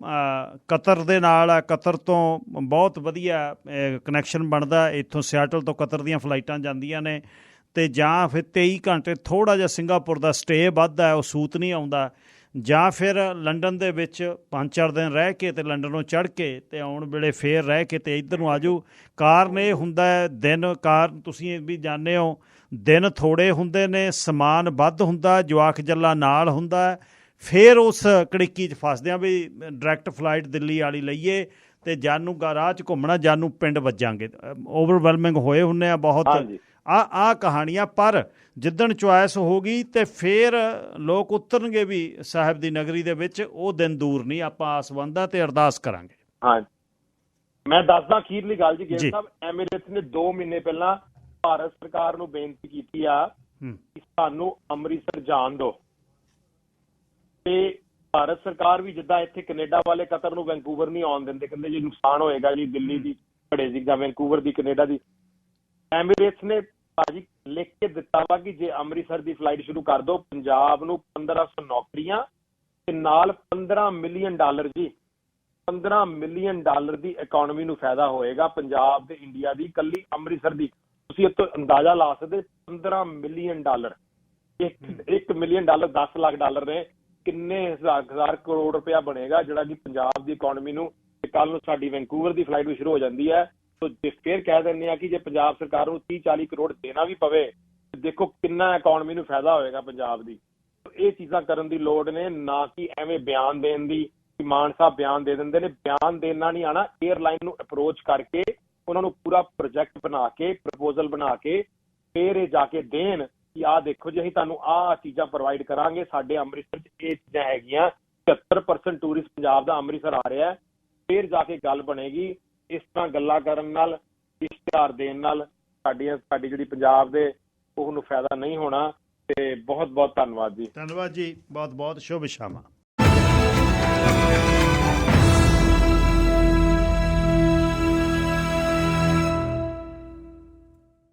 ਕਤਰ ਦੇ ਨਾਲ ਆ, ਕਤਰ ਤੋਂ ਬਹੁਤ ਵਧੀਆ ਕਨੈਕਸ਼ਨ ਬਣਦਾ, ਇੱਥੋਂ ਸਿਆਟਲ ਤੋਂ ਕਤਰ ਦੀਆਂ ਫਲਾਈਟਾਂ ਜਾਂਦੀਆਂ ਨੇ, ਅਤੇ ਜਾਂ ਫਿਰ 23 ਘੰਟੇ ਥੋੜ੍ਹਾ ਜਿਹਾ ਸਿੰਗਾਪੁਰ ਦਾ ਸਟੇ ਵੱਧਦਾ, ਉਹ ਸੂਤ ਨਹੀਂ ਆਉਂਦਾ, ਜਾਂ ਫਿਰ ਲੰਡਨ ਦੇ ਵਿੱਚ 5-4 ਦਿਨ ਰਹਿ ਕੇ ਅਤੇ ਲੰਡਨੋਂ ਚੜ੍ਹ ਕੇ ਅਤੇ ਆਉਣ ਵੇਲੇ ਫੇਰ ਰਹਿ ਕੇ ਅਤੇ ਇੱਧਰ ਨੂੰ ਆ ਜਾਓ। ਕਾਰਨ ਇਹ ਹੁੰਦਾ ਦਿਨ, ਕਾਰਨ ਤੁਸੀਂ ਵੀ ਜਾਣਦੇ ਹੋ, ਦਿਨ ਥੋੜ੍ਹੇ ਹੁੰਦੇ ਨੇ, ਸਮਾਨ ਵੱਧ ਹੁੰਦਾ, ਜਵਾਕ ਜੱਲਾ ਨਾਲ ਹੁੰਦਾ, ਫਿਰ ਉਸ ਕੜਿੱਕੀ 'ਚ ਫਸਦੇ ਹਾਂ ਵੀ ਡਾਇਰੈਕਟ ਫਲਾਈਟ ਦਿੱਲੀ ਵਾਲੀ ਲਈਏ ਅਤੇ ਜਾਨੂੰ ਰਾਹ 'ਚ ਘੁੰਮਣਾ, ਜਾਨੂੰ ਪਿੰਡ ਵੱਜਾਂਗੇ, ਓਵਰਵੈਲਮਿੰਗ ਹੋਏ ਹੁੰਦੇ ਆ ਬਹੁਤ। ਆਹ ਕਹਾਣੀਆਂ, ਪਰ ਜਿੱਦਣ ਚੁਆਇਸ ਹੋ ਗਈ ਅਤੇ ਫਿਰ ਲੋਕ ਉਤਰਨਗੇ ਵੀ ਸਾਹਿਬ ਦੀ ਨਗਰੀ ਦੇ ਵਿੱਚ, ਉਹ ਦਿਨ ਦੂਰ ਨਹੀਂ, ਆਪਾਂ ਆਸਵੰਦਾ ਅਤੇ ਅਰਦਾਸ ਕਰਾਂਗੇ।
ਹਾਂ, ਮੈਂ ਦੱਸਦਾ ਅਖੀਰਲੀ ਗੱਲ ਜੀ। ਗਿੱਲ ਸਾਹਿਬ, ਐਮੀਰੇਟਸ ਨੇ 2 ਮਹੀਨੇ ਪਹਿਲਾਂ ਭਾਰਤ ਸਰਕਾਰ ਨੂੰ ਬੇਨਤੀ ਕੀਤੀ ਆ ਕਿ ਸਾਨੂੰ ਅੰਮ੍ਰਿਤਸਰ ਜਾਣ ਦਿਓ, ਤੇ ਭਾਰਤ ਸਰਕਾਰ ਵੀ ਜਿੱਦਾਂ ਇੱਥੇ ਕੈਨੇਡਾ ਵਾਲੇ ਕਤਰ ਨੂੰ ਵੈਨਕੂਵਰ ਨਹੀਂ ਆਉਣ ਦਿੰਦੇ, ਕਹਿੰਦੇ ਜੀ ਨੁਕਸਾਨ ਹੋਏਗਾ ਜੀ ਦਿੱਲੀ ਦੀ ਘੜੇ ਦੀ ਜਾਂ ਵੈਨਕੂਵਰ ਦੀ ਕੈਨੇਡਾ ਦੀ। ਐਮੀਰੇਟਸ ਨੇ ਭਾਜੀ ਲਿਖ ਕੇ ਦਿੱਤਾ ਵਾ ਕਿ ਜੇ ਅੰਮ੍ਰਿਤਸਰ ਦੀ ਫਲਾਈਟ ਸ਼ੁਰੂ ਕਰ ਦਿਓ, ਪੰਜਾਬ ਨੂੰ 1500 ਨੌਕਰੀਆਂ ਤੇ ਨਾਲ $15 ਮਿਲੀਅਨ ਜੀ, $15 ਮਿਲੀਅਨ ਦੀ ਇਕਨੋਮੀ ਨੂੰ ਫਾਇਦਾ ਹੋਏਗਾ ਪੰਜਾਬ ਤੇ ਇੰਡੀਆ ਦੀ, ਇਕੱਲੀ ਅੰਮ੍ਰਿਤਸਰ ਦੀ। ਤੁਸੀਂ ਇਹ ਤੋਂ ਅੰਦਾਜ਼ਾ ਲਾ ਸਕਦੇ, $15 ਮਿਲੀਅਨ, $1 ਮਿਲੀਅਨ $10 ਲੱਖ ਨੇ, ਕਿੰਨੇ ਹਜ਼ਾਰ ਕਰੋੜ ਰੁਪਇਆ ਬਣੇਗਾ ਜਿਹੜਾ ਕਿ ਪੰਜਾਬ ਦੀ ਇਕਨੋਮੀ ਨੂੰ। ਤੇ ਕੱਲ ਨੂੰ ਸਾਡੀ ਵੈਨਕੂਵਰ ਦੀ ਫਲਾਈਟ ਵੀ ਸ਼ੁਰੂ ਹੋ ਜਾਂਦੀ ਹੈ, ਤੇ ਫਿਰ ਕਹਿ ਦਿੰਦੇ ਆ ਕਿ ਜੇ ਪੰਜਾਬ ਸਰਕਾਰ ਨੂੰ 30-40 ਕਰੋੜ ਦੇਣਾ ਵੀ ਪਵੇ, ਦੇਖੋ ਕਿੰਨਾ ਇਕਨੋਮੀ ਨੂੰ ਫਾਇਦਾ ਹੋਏਗਾ ਪੰਜਾਬ ਦੀ। ਇਹ ਚੀਜ਼ਾਂ ਕਰਨ ਦੀ ਲੋੜ ਨੇ, ਨਾ ਕਿ ਐਵੇਂ ਬਿਆਨ ਦੇਣ ਦੀ। ਮਾਨ ਸਾਹਿਬ ਬਿਆਨ ਦੇ ਦਿੰਦੇ ਨੇ, ਬਿਆਨ ਦੇਣਾ ਨਹੀਂ ਆਉਣਾ, ਏਅਰਲਾਈਨ ਨੂੰ ਅਪਰੋਚ ਕਰਕੇ ਉਹਨਾਂ ਨੂੰ ਪੂਰਾ ਪ੍ਰੋਜੈਕਟ ਬਣਾ ਕੇ, ਪ੍ਰਪੋਜ਼ਲ ਬਣਾ ਕੇ ਫਿਰ ਇਹ ਜਾ ਕੇ ਦੇਣ ਕਿ ਆਹ ਦੇਖੋ ਜੀ ਅਸੀਂ ਤੁਹਾਨੂੰ ਆਹ ਚੀਜ਼ਾਂ ਪ੍ਰੋਵਾਈਡ ਕਰਾਂਗੇ, ਸਾਡੇ ਅੰਮ੍ਰਿਤਸਰ 'ਚ ਇਹ ਚੀਜ਼ਾਂ ਹੈਗੀਆਂ, 73% ਟੂਰਿਸਟ ਪੰਜਾਬ ਦਾ ਅੰਮ੍ਰਿਤਸਰ ਆ ਰਿਹਾ, ਫਿਰ ਜਾ ਕੇ ਗੱਲ ਬਣੇਗੀ। ਇਸ ਤਰ੍ਹਾਂ ਗੱਲਾਂ ਕਰਨ ਨਾਲ, ਇਸ਼ਤਿਹਾਰ ਦੇਣ ਨਾਲ ਸਾਡੀ ਜਿਹੜੀ ਪੰਜਾਬ ਦੇ ਉਹਨੂੰ ਫਾਇਦਾ ਨਹੀਂ ਹੋਣਾ। ਤੇ ਬਹੁਤ ਬਹੁਤ ਧੰਨਵਾਦ ਜੀ।
ਧੰਨਵਾਦ ਜੀ, ਬਹੁਤ ਬਹੁਤ ਸ਼ੁਭ ਸ਼ਾਮਾਂ।